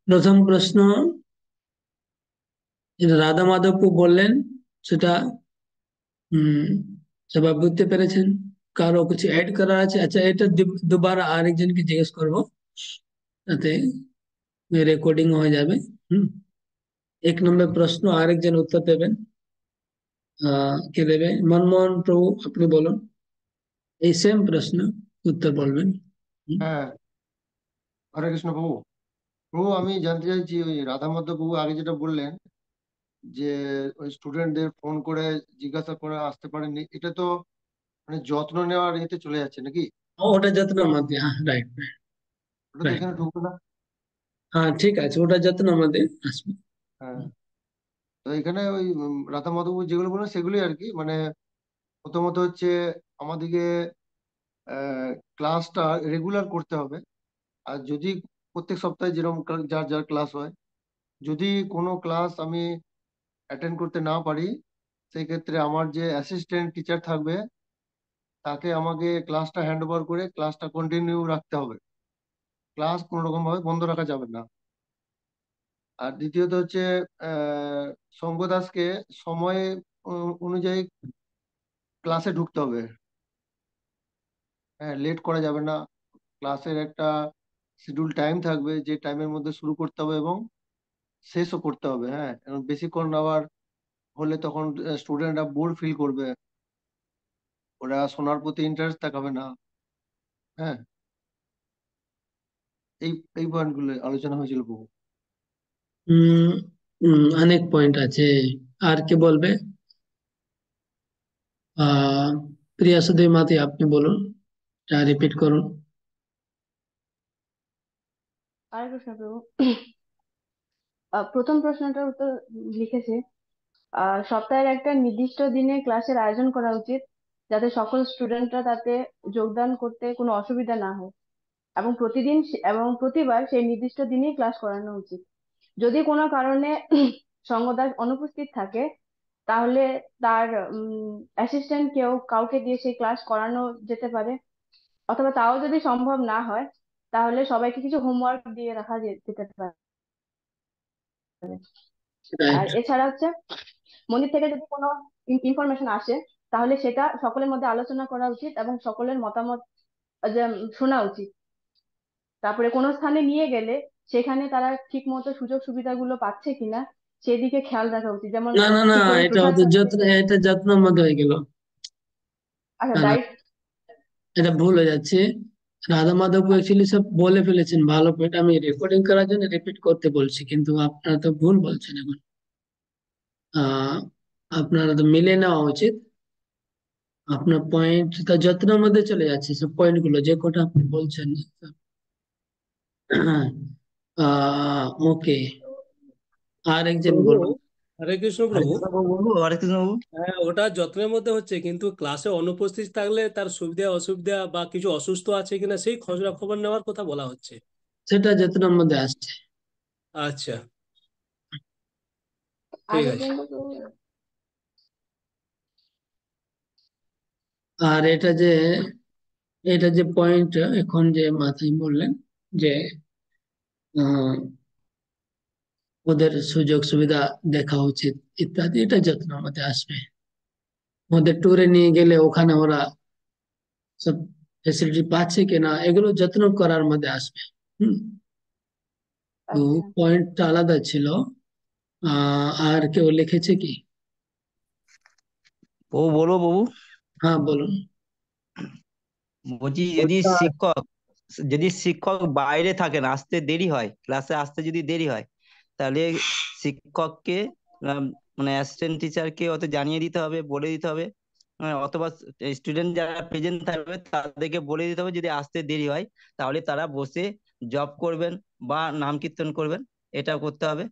প্রথম প্রশ্ন যেটা রাধা মাধবপু বললেন সেটা হম সবাই বুঝতে পেরেছেন? কারো কিছু অ্যাড করার আছে? আচ্ছা, এটা দুবার আরেকজনকে জিজ্ঞেস করবো, তাতে রেকর্ডিং হয়ে যাবে। হুম। 1 নম্বর প্রশ্ন আরেকজন উত্তর দেবেন। কে দেবে? মনমোহন প্রভু, আপনি বলুন। এই সেম প্রশ্ন উত্তর বলবেন। হুম। হ্যাঁ, হরে কৃষ্ণ প্রভু। প্রভু, আমি জানতে চাইছি ওই রাধা মাধব প্রভু আগে যেটা বললেন যে ওই স্টুডেন্টদের ফোন করে জিজ্ঞাসা করে আসতে পারেননি, এটা তো মানে যত্ন নেওয়ার ইয়েতে চলে যাচ্ছে নাকি? ওটা যত্নের মধ্যে, হ্যাঁ, রাইট। ওটা তো রাইট। এখানে ঢুকবে না। হ্যাঁ, ঠিক আছে, ওটা যত্নের মধ্যে আসবে। হ্যাঁ, তো এখানে ওই রাধা মাধব প্রভু যেগুলো বললেন সেগুলোই আর কি, মানে প্রথমত হচ্ছে আমাদেরকে ক্লাসটা রেগুলার করতে হবে। আর যদি প্রত্যেক সপ্তাহে যেরকম যার যার ক্লাস হয়, যদি কোনো ক্লাস আমি অ্যাটেন্ড করতে না পারি, সেই ক্ষেত্রে আমার যে অ্যাসিস্ট্যান্ট টিচার থাকবে তাকে আমাকে ক্লাসটা হ্যান্ড ওভার করে ক্লাসটা কন্টিনিউ রাখতে হবে। ক্লাস কোনো রকম ভাবে বন্ধ রাখা যাবে না। আর দ্বিতীয়ত হচ্ছে আহ সঙ্গ দাসকে সময় অনুযায়ী ক্লাসে ঢুকতে হবে। হ্যাঁ, লেট করা যাবে না। ক্লাসের একটা শিডিউল টাইম থাকবে, যে টাইমের মধ্যে শুরু করতে হবে এবং শেষও করতে হবে। হ্যাঁ, এবং বেশিক্ষণ আবার হলে তখন স্টুডেন্টরা বোর ফিল করবে, ওরা শোনার প্রতি ইন্টারেস্ট দেখাবে না। হ্যাঁ, এই এই পয়েন্টগুলো আলোচনা হয়েছিল বহু। উম অনেক পয়েন্ট আছে। আর কে বলবে? আহ প্রিয়া সুধী মাতি, আপনি বলুন, রিপিট করুন। আর প্রশ্ন প্রভু। প্রথম প্রশ্নটার উত্তর লিখেছে, সপ্তাহের একটা নির্দিষ্ট দিনে ক্লাসের আয়োজন করা উচিত যাতে সকল স্টুডেন্টরা তাতে যোগদান করতে কোনো অসুবিধা না হয়, এবং এবং প্রতিবার সেই নির্দিষ্ট দিনেই ক্লাস করানো উচিত। যদি কোনো কারণে সঙ্গদাস অনুপস্থিত থাকে, তাহলে তার অ্যাসিস্ট্যান্ট কাউকে দিয়ে সেই ক্লাস করানো যেতে পারে। অথবা তাও যদি সম্ভব না হয়, তাহলে সবাইকে কিছু হোমওয়ার্ক দিয়ে রাখা যেতে পারে। আর রাইট। এছাড়া হচ্ছে, মন্দির থেকে যদি কোনো ইনফরমেশন আসে, তাহলে সেটা সকলের মধ্যে আলোচনা করা উচিত এবং সকলের মতামত যে শোনা উচিত। তারপরে কোনো স্থানে নিয়ে গেলে সেখানে তারা ঠিক মতো সুযোগ সুবিধাগুলো পাচ্ছে কিনা সেদিকে খেয়াল রাখা উচিত। যেমন না, না, না, ঠিক করে এটা প্রসাদ ওদের পাচ্ছে। যত্ন, এটা যত্নের মধ্যে হয়ে গেল। আচ্ছা, না, না, দায়িত্ব। এটা ভুল হয়ে যাচ্ছে। রাধা মাধব অ্যাকচুয়ালি সব বলে ফেলেছেন, ভালো পয়েন্ট। আমি রেকর্ডিং করার জন্য রিপিট করতে বলছি, কিন্তু আপনারা তো ভুল বলছেন এখন। আহ আপনারা তো মিলে নেওয়া উচিত। আপনার পয়েন্টটা যত্নের মধ্যে চলে যাচ্ছে, সব পয়েন্ট গুলো যে কটা আপনি বলছেন। ওকে, আর একজন প্রভু, বলুন। হরে কৃষ্ণ হরে প্রভু। কৃষ্ণ বাবু, হরে কৃষ্ণ বাবু। হ্যাঁ, ওটা যত্নের মধ্যে হচ্ছে, কিন্তু ক্লাসে অনুপস্থিত থাকলে তার সুবিধা অসুবিধা বা কিছু অসুস্থ আছে কিনা সেই খোঁজ খবর নেওয়ার কথা বলা হচ্ছে। সেটা যত্নের মধ্যে আসছে। আচ্ছা, ঠিক আগের আছে। জন্য তো। আর এটা যে পয়েন্ট এখন যে মাথায় বললেন, যে আহ, ওদের সুযোগ সুবিধা দেখা উচিত ইত্যাদি, এটা যত্নের মধ্যে আসবে। ওদের ট্যুরে নিয়ে গেলে ওখানে ওরা সব ফেসিলিটি পাচ্ছে কিনা, এগুলো যত্ন করার মধ্যে আসবে। হুম। তো আচ্ছা। পয়েন্টটা আলাদা ছিল। আর কেউ লিখেছে কি? বাবু বলো বাবু। হ্যাঁ, বলুন। বলছি, ওটা যদি শিক্ষক বাইরে থাকেন, আসতে দেরি হয়, ক্লাসে আসতে যদি দেরি হয়, তাহলে শিক্ষককে আম, মানে অ্যাসিস্ট্যান্ট টিচারকে অত জানিয়ে দিতে হবে, বলে দিতে হবে। অথবা স্টুডেন্ট যারা প্রেজেন্ট থাকবে তাদেরকে বলে দিতে হবে, যদি আসতে দেরি হয় তাহলে তারা বসে জব করবেন বা নাম কীর্তন করবেন, এটা করতে হবে।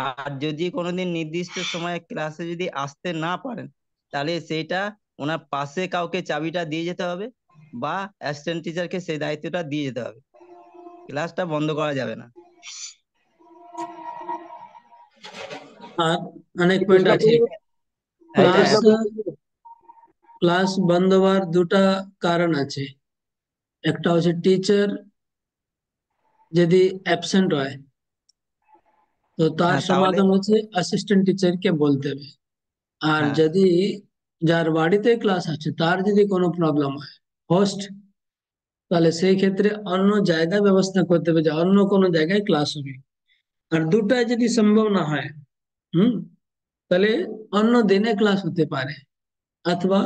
আর যদি কোনোদিন নির্দিষ্ট সময়ে ক্লাসে যদি আসতে না পারেন, তাহলে সেইটা ওনার পাশে কাউকে চাবিটা দিয়ে যেতে হবে, বা অ্যাসিস্ট্যান্ট টিচারকে সেই দায়িত্বটা দিয়ে যেতে হবে। ক্লাসটা বন্ধ করা যাবে না। আর অনেক পয়েন্ট কৃষ্ণ আছে। প্রভু, হরে এটা ক্লাস কৃষ্ণ প্রভু। ক্লাস বন্ধ হওয়ার দুটা কারণ আছে। একটা হচ্ছে টিচার যদি অ্যাবসেন্ট হয়, তো তার হ্যাঁ তাহলে সমাধান হচ্ছে অ্যাসিস্ট্যান্ট টিচারকে বলতে হবে। আর হ্যাঁ যদি যার বাড়িতে ক্লাস আছে তার যদি কোনো প্রবলেম হয় হোস্ট, তাহলে সেই ক্ষেত্রে অন্য জায়গায় ব্যবস্থা করতে হবে যে অন্য কোনো জায়গায় ক্লাস হবে। আর দুটাই যদি সম্ভব না হয়, হুম, তাহলে অন্য দিনে ক্লাস হতে পারে, অথবা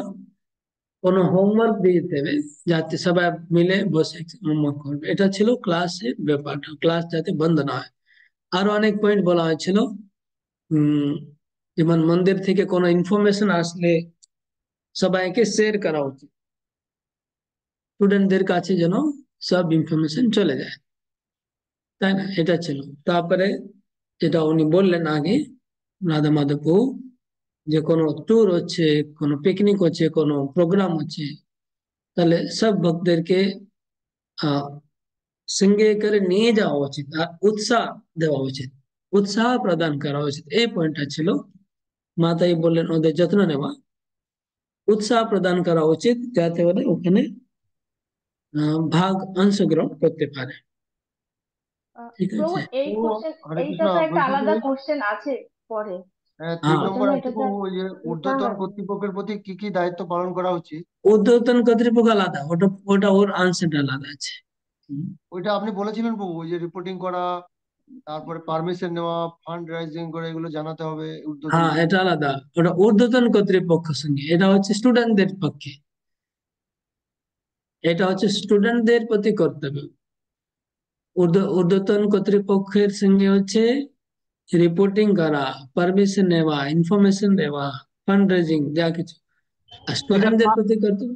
কোনো হোমওয়ার্ক দিয়ে দেবে যাতে সবাই মিলে বসে হোমওয়ার্ক করবে। এটা ছিল ক্লাসের ব্যাপারটা, ক্লাস যাতে বন্ধ না হয়। আরো অনেক পয়েন্ট বলা হয়েছিল, উম যেমন মন্দির থেকে কোনো ইনফরমেশন আসলে সবাইকে শেয়ার করা উচিত, স্টুডেন্টদের কাছে যেন সব ইনফরমেশন চলে যায়, তাই না? এটা ছিল। তারপরে যেটা উনি বললেন আগে, রাধা মাধববাবু, যে কোনো ট্যুর হচ্ছে, কোনো পিকনিক হচ্ছে, কোনো প্রোগ্রাম হচ্ছে, তাহলে সব ভক্তদেরকে আহ সঙ্গে করে নিয়ে যাওয়া উচিত আর উৎসাহ দেওয়া উচিত, উৎসাহ প্রদান করা উচিত। এই পয়েন্টটা ছিল। মাতাই বললেন ওদের যত্ন নেওয়া, উৎসাহ প্রদান করা উচিত যাতে ওরা ওখানে ভাগ অংশগ্রহণ করতে পারে। ঠিক প্রভু আছে। এই ও, কোশ্চেন, হরে এইটা কৃষ্ণ, তো একটা বলছি যে আলাদা কোশ্চেন আছে পরে, তিন হ্যাঁ, নম্বর প্রথমে আছে এটাতে প্রভু, ওই যে লেখা ঊর্ধ্বতন হয়নি। কর্তৃপক্ষের প্রতি কি কি দায়িত্ব পালন করা উচিত, ঊর্ধ্বতন কর্তৃপক্ষ আলাদা, ওটা ওটা ওর আনসারটা আলাদা আছে। হুম। ওইটা আপনি বলেছিলেন প্রভু, ওই যে রিপোর্টিং করা, তারপরে পারমিশন নেওয়া, ফান্ড রাইজিং করে এগুলো জানাতে হবে হ্যাঁ, ঊর্ধ্বতনকে। এটা আলাদা, ওটা ঊর্ধ্বতন কর্তৃপক্ষের সঙ্গে, এটা হচ্ছে স্টুডেন্টদের পক্ষে, এটা হচ্ছে স্টুডেন্টদের প্রতি কর্তব্য। ঊর্ধ্বতন কর্তৃপক্ষের সঙ্গে হচ্ছে রিপোর্টিং করা, পারমিশন নেওয়া, ইনফরমেশন দেওয়া, ফান্ড রেজিং, যা কিছু। আর এখানে স্টুডেন্টদের প্রতি কর্তব্য।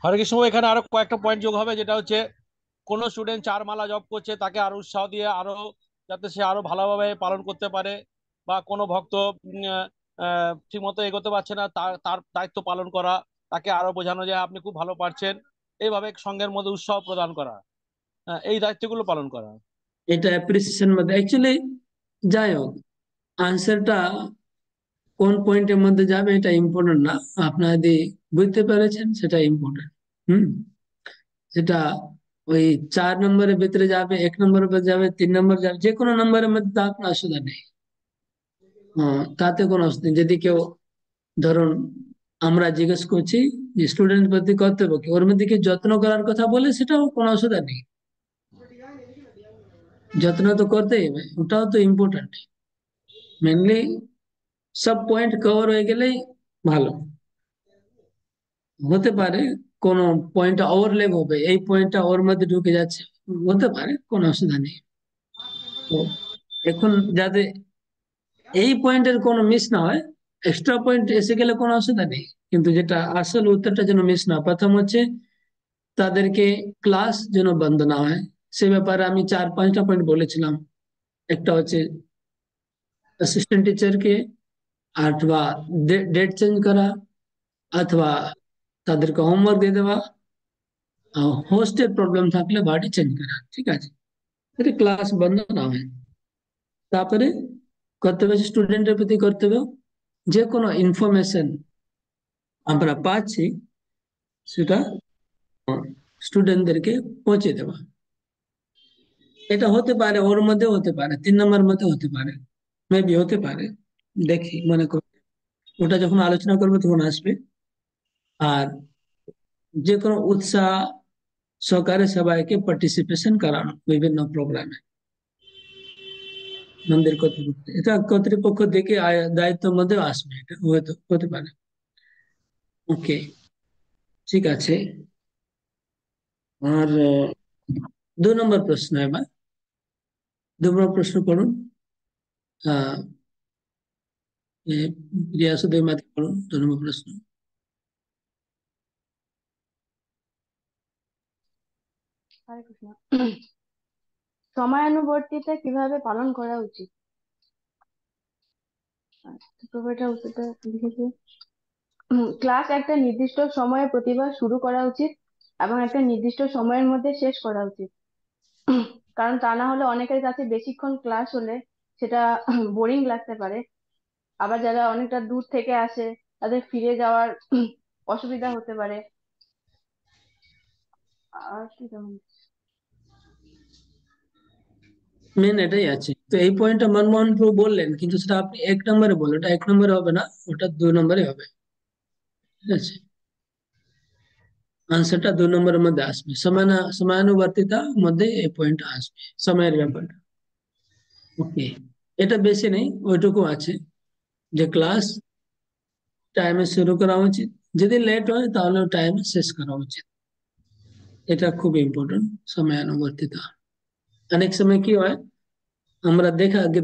হরে কৃষ্ণ, এখানে আরো কয়েকটা পয়েন্ট যোগ হবে, যেটা হচ্ছে কোনো স্টুডেন্ট 4 মালা জপ করছে তাকে আরো উৎসাহ দিয়ে আরো যাতে সে আরো ভালোভাবে পালন করতে পারে, বা কোনো ভক্ত ঠিক মতো এগোতে পারছে না, তার তার দায়িত্ব পালন করা, তাকে আরো বোঝানো যায় আপনি খুব ভালো পারছেন, এইভাবে সঙ্গের মধ্যে উৎসাহ প্রদান করা, এই দায়িত্বগুলো পালন করা। এটা অ্যাপ্রিসিয়েশন মধ্যে অ্যাকচুয়ালি, যাই হোক, আনসারটা কোন পয়েন্টের মধ্যে যাবে এটা ইম্পর্টেন্ট না, আপনারা যদি বুঝতে পেরেছেন সেটা ইম্পর্টেন্ট। হুম। সেটা ওই 4 নম্বরের ভিতরে যাবে, 1 নম্বরের ভিতরে যাবে, 3 নম্বর যাবে, যে কোনো নম্বরের মধ্যে তা আপনার অসুবিধা নেই। তাতে কোনো অসুবিধা নেই। যদি কেউ, ধরুন, আমরা জিজ্ঞেস করছি যে স্টুডেন্ট প্রতি কর্তব্য কি, ওর মধ্যে কি যত্ন করার কথা বলে, সেটাও কোনো অসুবিধা নেই, যত্ন তো করতেই হবে, ওটাও তো ইম্পর্টেন্ট। মেনলি সব পয়েন্ট কভার হয়ে গেলেই ভালো। হতে পারে কোনো পয়েন্টটা ওভারল্যাপ হবে, এই পয়েন্টটা ওর মধ্যে ঢুকে যাচ্ছে, হতে পারে, কোনো অসুবিধা নেই। তো এখন যাতে এই পয়েন্টের কোনো মিস না হয়, এক্সট্রা পয়েন্ট এসে গেলে কোনো অসুবিধা নেই, কিন্তু যেটা আসল উত্তরটা যেন মিস না হয়। প্রথম হচ্ছে তাদেরকে ক্লাস যেন বন্ধ না হয়, সে ব্যাপারে আমি 4-5টা পয়েন্ট বলেছিলাম। একটা হচ্ছে অ্যাসিস্ট্যান্ট টিচারকে, অথবা ডেট চেঞ্জ করা, অথবা তাদেরকে হোমওয়ার্ক দিয়ে দেওয়া, হোস্টের প্রবলেম থাকলে বাড়ি চেঞ্জ করা, ঠিক আছে, যাতে ক্লাস বন্ধ না হয়। তারপরে কর্তব্য, স্টুডেন্টের প্রতি কর্তব্য, যে কোনো ইনফরমেশন আমরা পাচ্ছি সেটা স্টুডেন্টদেরকে পৌঁছে দেওয়া। এটা হতে পারে ওর মধ্যে, হতে পারে 3 নম্বর মধ্যে, হতে পারে, মেবি হতে পারে, দেখি মনে করি, ওটা যখন আলোচনা করবো তখন আসবে। আর যে কোনো উৎসাহ সহকারে সবাইকে পার্টিসিপেশন করানো বিভিন্ন প্রোগ্রামে, মন্দির কর্তৃপক্ষ, এটা কর্তৃপক্ষ দেখে দায়িত্বের মধ্যে আসবে, এটা হয়তো হতে পারে। ওকে, ঠিক আছে। আর 2 নম্বর প্রশ্ন এবার, 2 নম্বর প্রশ্ন পড়ুন। আহ রিয়াসুদ্দিন মাতি পড়ুন 2 নম্বর প্রশ্ন। হরে কৃষ্ণ। সময়ানুবর্তিতা কিভাবে পালন করা উচিত? তো প্রভু এটা উত্তরটা লিখেছে, ক্লাস একটা নির্দিষ্ট সময়ে প্রতিবার শুরু করা উচিত এবং একটা নির্দিষ্ট সময়ের মধ্যে শেষ করা উচিত। কারণ তা না হলে অনেকের কাছে বেশিক্ষণ ক্লাস হলে সেটা বোরিং লাগতে পারে। আবার যারা অনেকটা দূর থেকে আসে তাদের ফিরে যাওয়ার অসুবিধা হতে পারে। আর কি যেমন, মেন এটাই আছে। তো এই পয়েন্টটা মনমোহন প্রভু বললেন, কিন্তু সেটা আপনি 1 নম্বরে বললেন, ওটা 1 নম্বরে হবে না, ওটা 2 নম্বরে হবে। ঠিক আছে, আনসারটা 2 নম্বরের মধ্যে আসবে, সময়ানুবর্তিতার মধ্যে এই পয়েন্ট আসবে, সময়ের ব্যাপারটা। ওকে, এটা বেশি নেই, ওইটুকু আছে যে ক্লাস টাইমে শুরু করা উচিত, যদি লেট হয় তাহলে টাইমে শেষ করা উচিত। এটা খুব ইম্পর্টেন্ট, সময়ানুবর্তিতা। অনেক সময় কি হয়, আমরা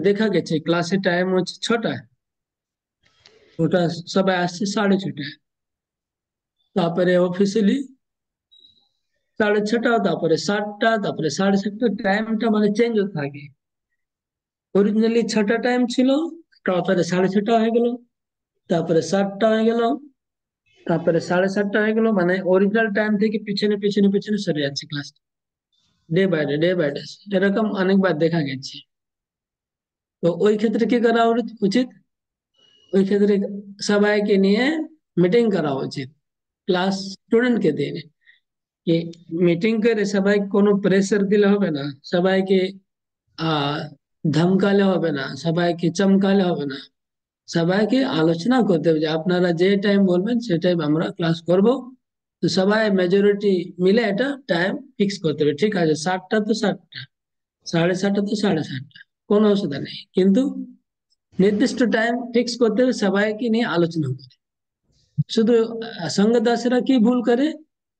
দেখা গেছে ক্লাসের টাইম হচ্ছে 6টায়, ওটা সবাই আসছে 6:30টায়, তারপরে অফিসিয়ালি 6:30, তারপরে 7টা, তারপরে 7:30, টাইমটা মানে চেঞ্জ হতে থাকে। অরিজিনালি 6টা টাইম ছিল, তারপরে 6:30 হয়ে গেল, তারপরে 7টা হয়ে গেল, তারপরে 7:30 হয়ে গেল, মানে অরিজিনাল টাইম থেকে পিছনে পিছনে পিছনে সরে যাচ্ছে class, day by day, day by day. এরকম অনেকবার দেখা গেছে। তো ওই ক্ষেত্রে কি করা উচিত, ওই ক্ষেত্রে সবাইকে নিয়ে মিটিং করা উচিত, ক্লাস স্টুডেন্টকে দিয়ে, কি মিটিং করে সবাই কোনো প্রেসার দিলে হবে না, সবাইকে আহ ধমকালে হবে না, সবাইকে চমকালে হবে না, সবাইকে আলোচনা করতে হবে যে আপনারা যে টাইম বলবেন সে টাইম আমরা ক্লাস করব। তো সবাই মেজরিটি মিলে এটা টাইম ফিক্স করতে হবে, ঠিক আছে 7টা তো 7টা, 7:30 তো 7:30, কোনো অসুবিধা নেই, কিন্তু নির্দিষ্ট টাইম ফিক্স করতে হবে, সবাইকে নিয়ে আলোচনা করে। শুধু সঙ্গ দাসেরা কি ভুল করে,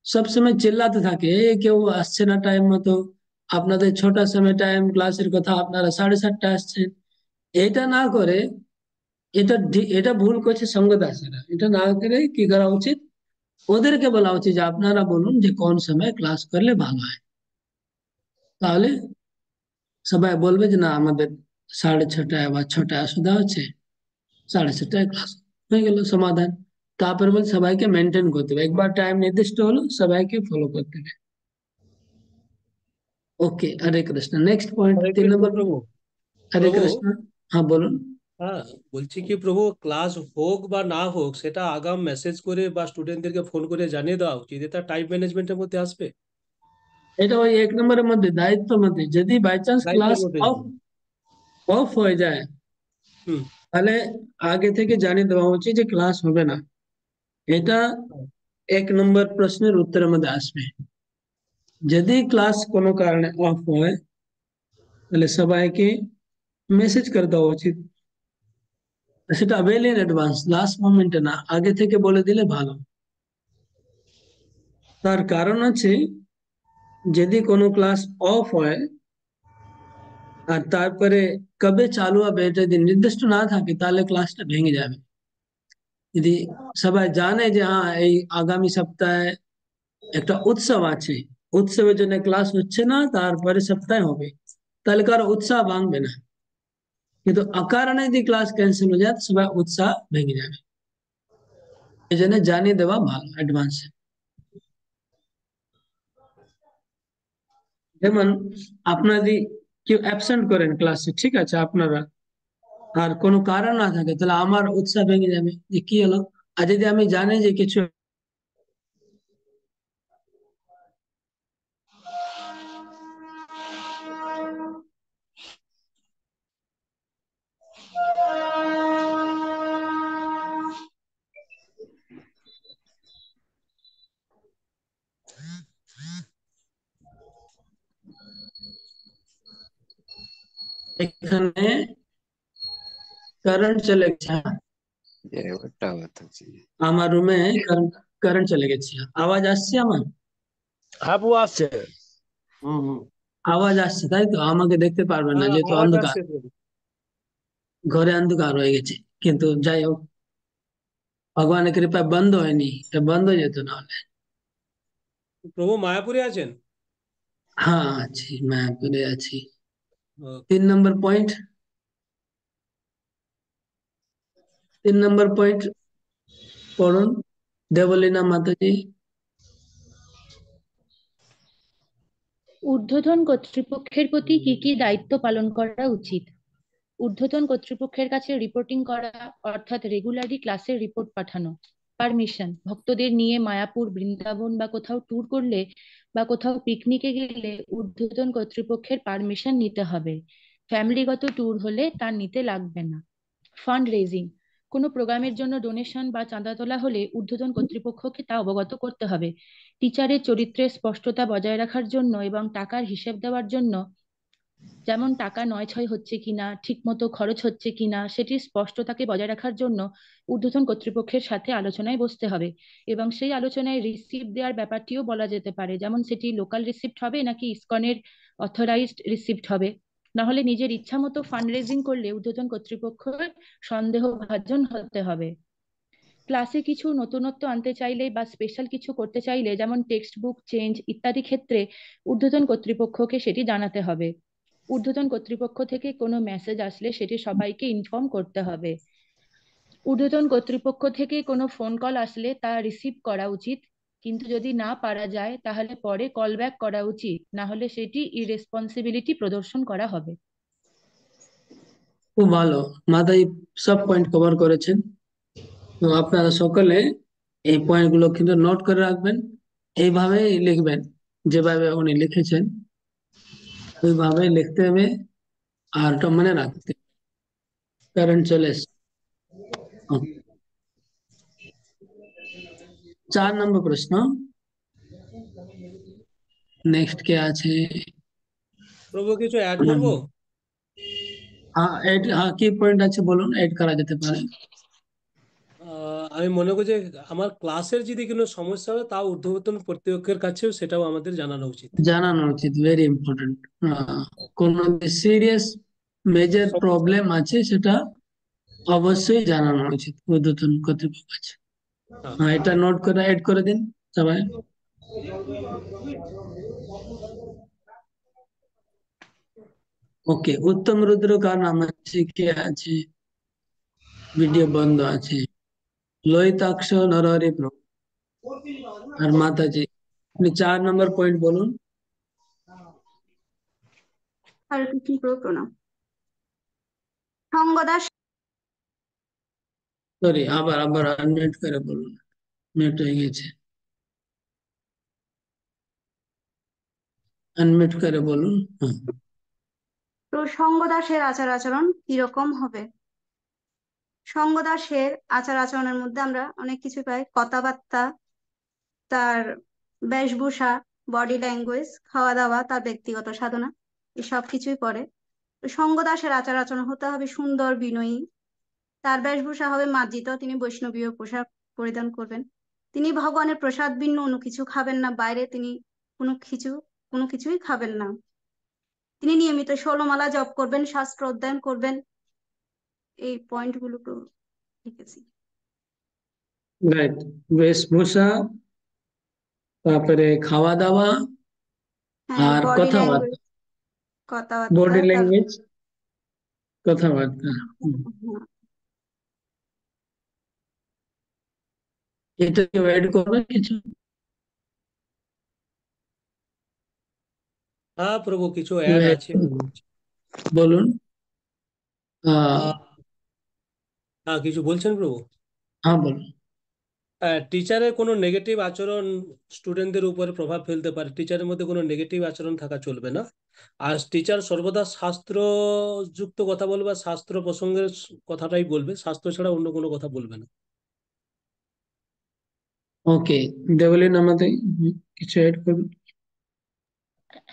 সবসময় চিল্লাতে থাকে, কেউ আসছে না টাইম মতো, আপনাদের 6টার সময় টাইম ক্লাসের কথা, আপনারা 7:30 আসছেন। এটা না করে, এটা ভুল করছে সঙ্গ দাসেরা, এটা না করে কি করা উচিত, ওদেরকে বলা উচিত যে আপনারা বলুন যে কোন সময় ক্লাস করলে ভালো হয়, তাহলে সবাই বলবে যে না আমাদের 6:30 বা 6টায় অসুবিধা হচ্ছে, 7:30 ক্লাস হয়ে গেল, সমাধান। তারপরে বল সবাইকে মেনটেন করতে হবে, একবার টাইম নির্দিষ্ট হলো সবাইকে ফলো করতে হবে। ওকে, হরে কৃষ্ণ। নেক্সট পয়েন্ট, হরে 3 নম্বর। কৃষ্ণ প্রভু। হরে প্রভু, কৃষ্ণ। হ্যাঁ বলুন। হ্যাঁ, বলছি কি প্রভু, ক্লাস হোক বা না হোক সেটা আগাম মেসেজ করে বা স্টুডেন্টদেরকে ফোন করে জানিয়ে দেওয়া উচিত, এটা টাইম ম্যানেজমেন্টের মধ্যে আসবে, এটা ওই 1 নম্বরের মধ্যে, দায়িত্বের মধ্যে, যদি বাই চান্স ক্লাস দায়িত্বের মধ্যে অফ যাবে। অফ হয়ে যায়, হুম। তাহলে আগে থেকে জানিয়ে দেওয়া উচিত যে ক্লাস হবে না। এটা 1 নম্বর প্রশ্নের উত্তরের মধ্যে আসবে। যদি ক্লাস কোনো কারণে অফ হয়, তাহলে সবাইকে মেসেজ করে দেওয়া উচিত, সেটা ওয়েল ইন অ্যাডভান্স, লাস্ট মোমেন্টে না, আগে থেকে বলে দিলে ভালো। তার কারণ আছে, যদি কোনো ক্লাস অফ হয় আর তারপরে কবে চালু হবে এটা যদি নির্দিষ্ট না থাকে, তাহলে ক্লাসটা ভেঙে যাবে। যদি সবাই জানে যে হ্যাঁ এই আগামী সপ্তাহে একটা উৎসব আছে, উৎসবের জন্য ক্লাস হচ্ছে না, তারপরে সপ্তাহে হবে, তাহলে কারো উৎসাহ ভাঙবে না। কিন্তু অকারণে যদি ক্লাস ক্যান্সেল হয়ে যায়, তো সবাই উৎসাহ ভেঙে যাবে। এই জন্য জানিয়ে দেওয়া ভালো অ্যাডভান্সে। যেমন আপনাদের কেউ অ্যাবসেন্ট করেন ক্লাসে, ঠিক আছে আপনারা, আর কোনো কারণ না থাকে, তাহলে আমার উৎসাহ ভেঙে যাবে যে কি হলো। আর যদি আমি জানি যে কিছু এখানে কারেন্ট চলে গেছে, আমার রুমে কারেন্ট কারেন্ট চলে গেছে, আওয়াজ আসছে আমার? হ্যাঁ প্রভু, আসছে। হুম হুম। আওয়াজ আসছে তাই তো, আমাকে দেখতে পারবেন না হ্যাঁ, যেহেতু আওয়াজ অন্ধকার, আসছে প্রভু। ঘরে অন্ধকার হয়ে গেছে। কিন্তু যাই হোক, ভগবানের কৃপায় বন্ধ হয়নি, এটা বন্ধ হয়ে যেত না হলে। প্রভু মায়াপুরে আছেন? হ্যাঁ আছি, মায়াপুরে আছি। ও, 3 নম্বর পয়েন্ট, 3 নম্বর পয়েন্ট পড়ুন, দেবলীনা মাতাজি। ঊর্ধ্বতন কর্তৃপক্ষের প্রতি কি কি দায়িত্ব পালন করা উচিত? ঊর্ধ্বতন কর্তৃপক্ষের কাছে রিপোর্টিং করা, অর্থাৎ রেগুলারলি ক্লাসের রিপোর্ট পাঠানো। পারমিশন, ভক্তদের নিয়ে মায়াপুর, বৃন্দাবন বা কোথাও ট্যুর করলে বা কোথাও পিকনিকে গেলে ঊর্ধ্বতন কর্তৃপক্ষের পারমিশন নিতে হবে। ফ্যামিলিগত ট্যুর হলে তা নিতে লাগবে না। ফান্ড রেজিং, কোনো প্রোগ্রামের জন্য ডোনেশন বা চাঁদা তোলা হলে ঊর্ধ্বতন কর্তৃপক্ষকে তা অবগত করতে হবে। টিচারের চরিত্রের স্পষ্টতা বজায় রাখার জন্য এবং টাকার হিসেব দেওয়ার জন্য, যেমন টাকা নয় ছয় হচ্ছে কিনা, ঠিক মতো খরচ হচ্ছে কিনা, সেটির স্পষ্টতাকে বজায় রাখার জন্য ঊর্ধ্বতন কর্তৃপক্ষের সাথে আলোচনায় বসতে হবে। এবং সেই আলোচনায় রিসিপ্ট দেওয়ার ব্যাপারটিও বলা যেতে পারে, যেমন সেটি লোকাল রিসিপ্ট হবে নাকি ইসকনের অথরাইজড রিসিপ্ট হবে। না হলে নিজের ইচ্ছা মতো ফান্ড রেজিং করলে ঊর্ধ্বতন কর্তৃপক্ষের সন্দেহভাজন হতে হবে। ক্লাসে কিছু নতুনত্ব আনতে চাইলে বা স্পেশাল কিছু করতে চাইলে, যেমন টেক্সট বুক চেঞ্জ ইত্যাদি ক্ষেত্রে ঊর্ধ্বতন কর্তৃপক্ষকে সেটি জানাতে হবে। ঊর্ধ্বতন কর্তৃপক্ষ থেকে কোনো মেসেজ আসলে সেটি সবাইকে ইনফর্ম করতে হবে। ঊর্ধ্বতন কর্তৃপক্ষ থেকে কোনো ফোন কল আসলে তা রিসিভ করা উচিত, কিন্তু যদি না পারা যায় তাহলে পরে কল ব্যাক করা উচিত, না হলে সেটি ইরেসপন্সিবিলিটি প্রদর্শন করা হবে। খুব ভালো, মাথায় সব পয়েন্ট কভার করেছেন। তো আপনারা সকলে এই পয়েন্টগুলো কিন্তু নোট করে রাখবেন, এইভাবেই লিখবেন, যেভাবে উনি লিখেছেন ওইভাবেই লিখতে হবে। আর ওটা মনে রাখতে, কারেন্ট চলে এসছে। 4 নম্বর প্রশ্ন, নেক্সট কে আছে? প্রভু কিছু অ্যাড করবো? হ্যাঁ, কি পয়েন্ট আছে বলুন, এড করা যেতে পারে। আমি মনে করি যে আমার ক্লাসের যদি কোনো সমস্যা হয় তা ঊর্ধ্বতন কর্তৃপক্ষের কাছেও সেটাও আমাদের জানানো উচিত। জানানো উচিত, ভেরি ইম্পর্টেন্ট। কোন সিরিয়াস মেজর প্রবলেম আছে সেটা অবশ্যই জানানো উচিত ঊর্ধ্বতন কর্তৃপক্ষ আছে। হ্যাঁ, এটা নোট করে এড করে দিন সবাই। ওকে, উত্তম রুদ্র কার নাম আছে, কে আছে? ভিডিও বন্ধ আছে। লোহিতাক্ষ নরহরি প্রভু আর মাতাজি, আপনি 4 নম্বর পয়েন্ট বলুন। হরে কৃষ্ণ প্রভু প্রণাম। সঙ্গদাস সরি, আবার আবার আনমিউট করে বলুন, মিউট হয়ে গেছে, আনমিউট করে বলুন। হ্যাঁ, তো সঙ্গদাসের আচার আচরণ কিরকম হবে? সঙ্গদাসের আচার আচরণের মধ্যে আমরা অনেক কিছু পাই, কথাবার্তা, তার বেশভূষা, বডি ল্যাঙ্গুয়েজ, খাওয়া দাওয়া, তার ব্যক্তিগত সাধনা, এসব কিছুই পড়ে। তো সঙ্গদাসের আচার আচরণ হতে হবে সুন্দর, বিনয়ী। তার বেশভূষা হবে মার্জিত, তিনি বৈষ্ণবীয় পোশাক পরিধান করবেন। তিনি ভগবানের প্রসাদ ভিন্ন অন্য কিছু খাবেন না, বাইরে তিনি কোনো কিছুই খাবেন না। তিনি নিয়মিত 16 মালা জপ করবেন, শাস্ত্র অধ্যয়ন করবেন। এই পয়েন্টগুলো তো লিখেছি। রাইট। বেশভূষা, তারপরে খাওয়া দাওয়া হ্যাঁ, আর বডি কথাবার্তা, ল্যাঙ্গুয়েজ, কথাবার্তা, বডি তার ল্যাঙ্গুয়েজ, কথাবার্তা। এটা কেউ অ্যাড করবে কিছু? হ্যাঁ প্রভু, কিছু কেউ অ্যাড add আছে। করবে? বলুন। আহ, হ্যাঁ, কিছু বলছেন প্রভু? হ্যাঁ বলুন। টিচারের কোনো নেগেটিভ আচরণ স্টুডেন্টদের উপরে প্রভাব ফেলতে পারে, টিচারের মধ্যে কোনো নেগেটিভ আচরণ থাকা চলবে না। আর টিচার সর্বদা শাস্ত্র যুক্ত কথা বলবে, আর শাস্ত্র প্রসঙ্গের কথাটাই বলবে, শাস্ত্র ছাড়া অন্য কোনো কথা বলবে না। ওকে, দেবলীন আমাদের কিছু অ্যাড করুন।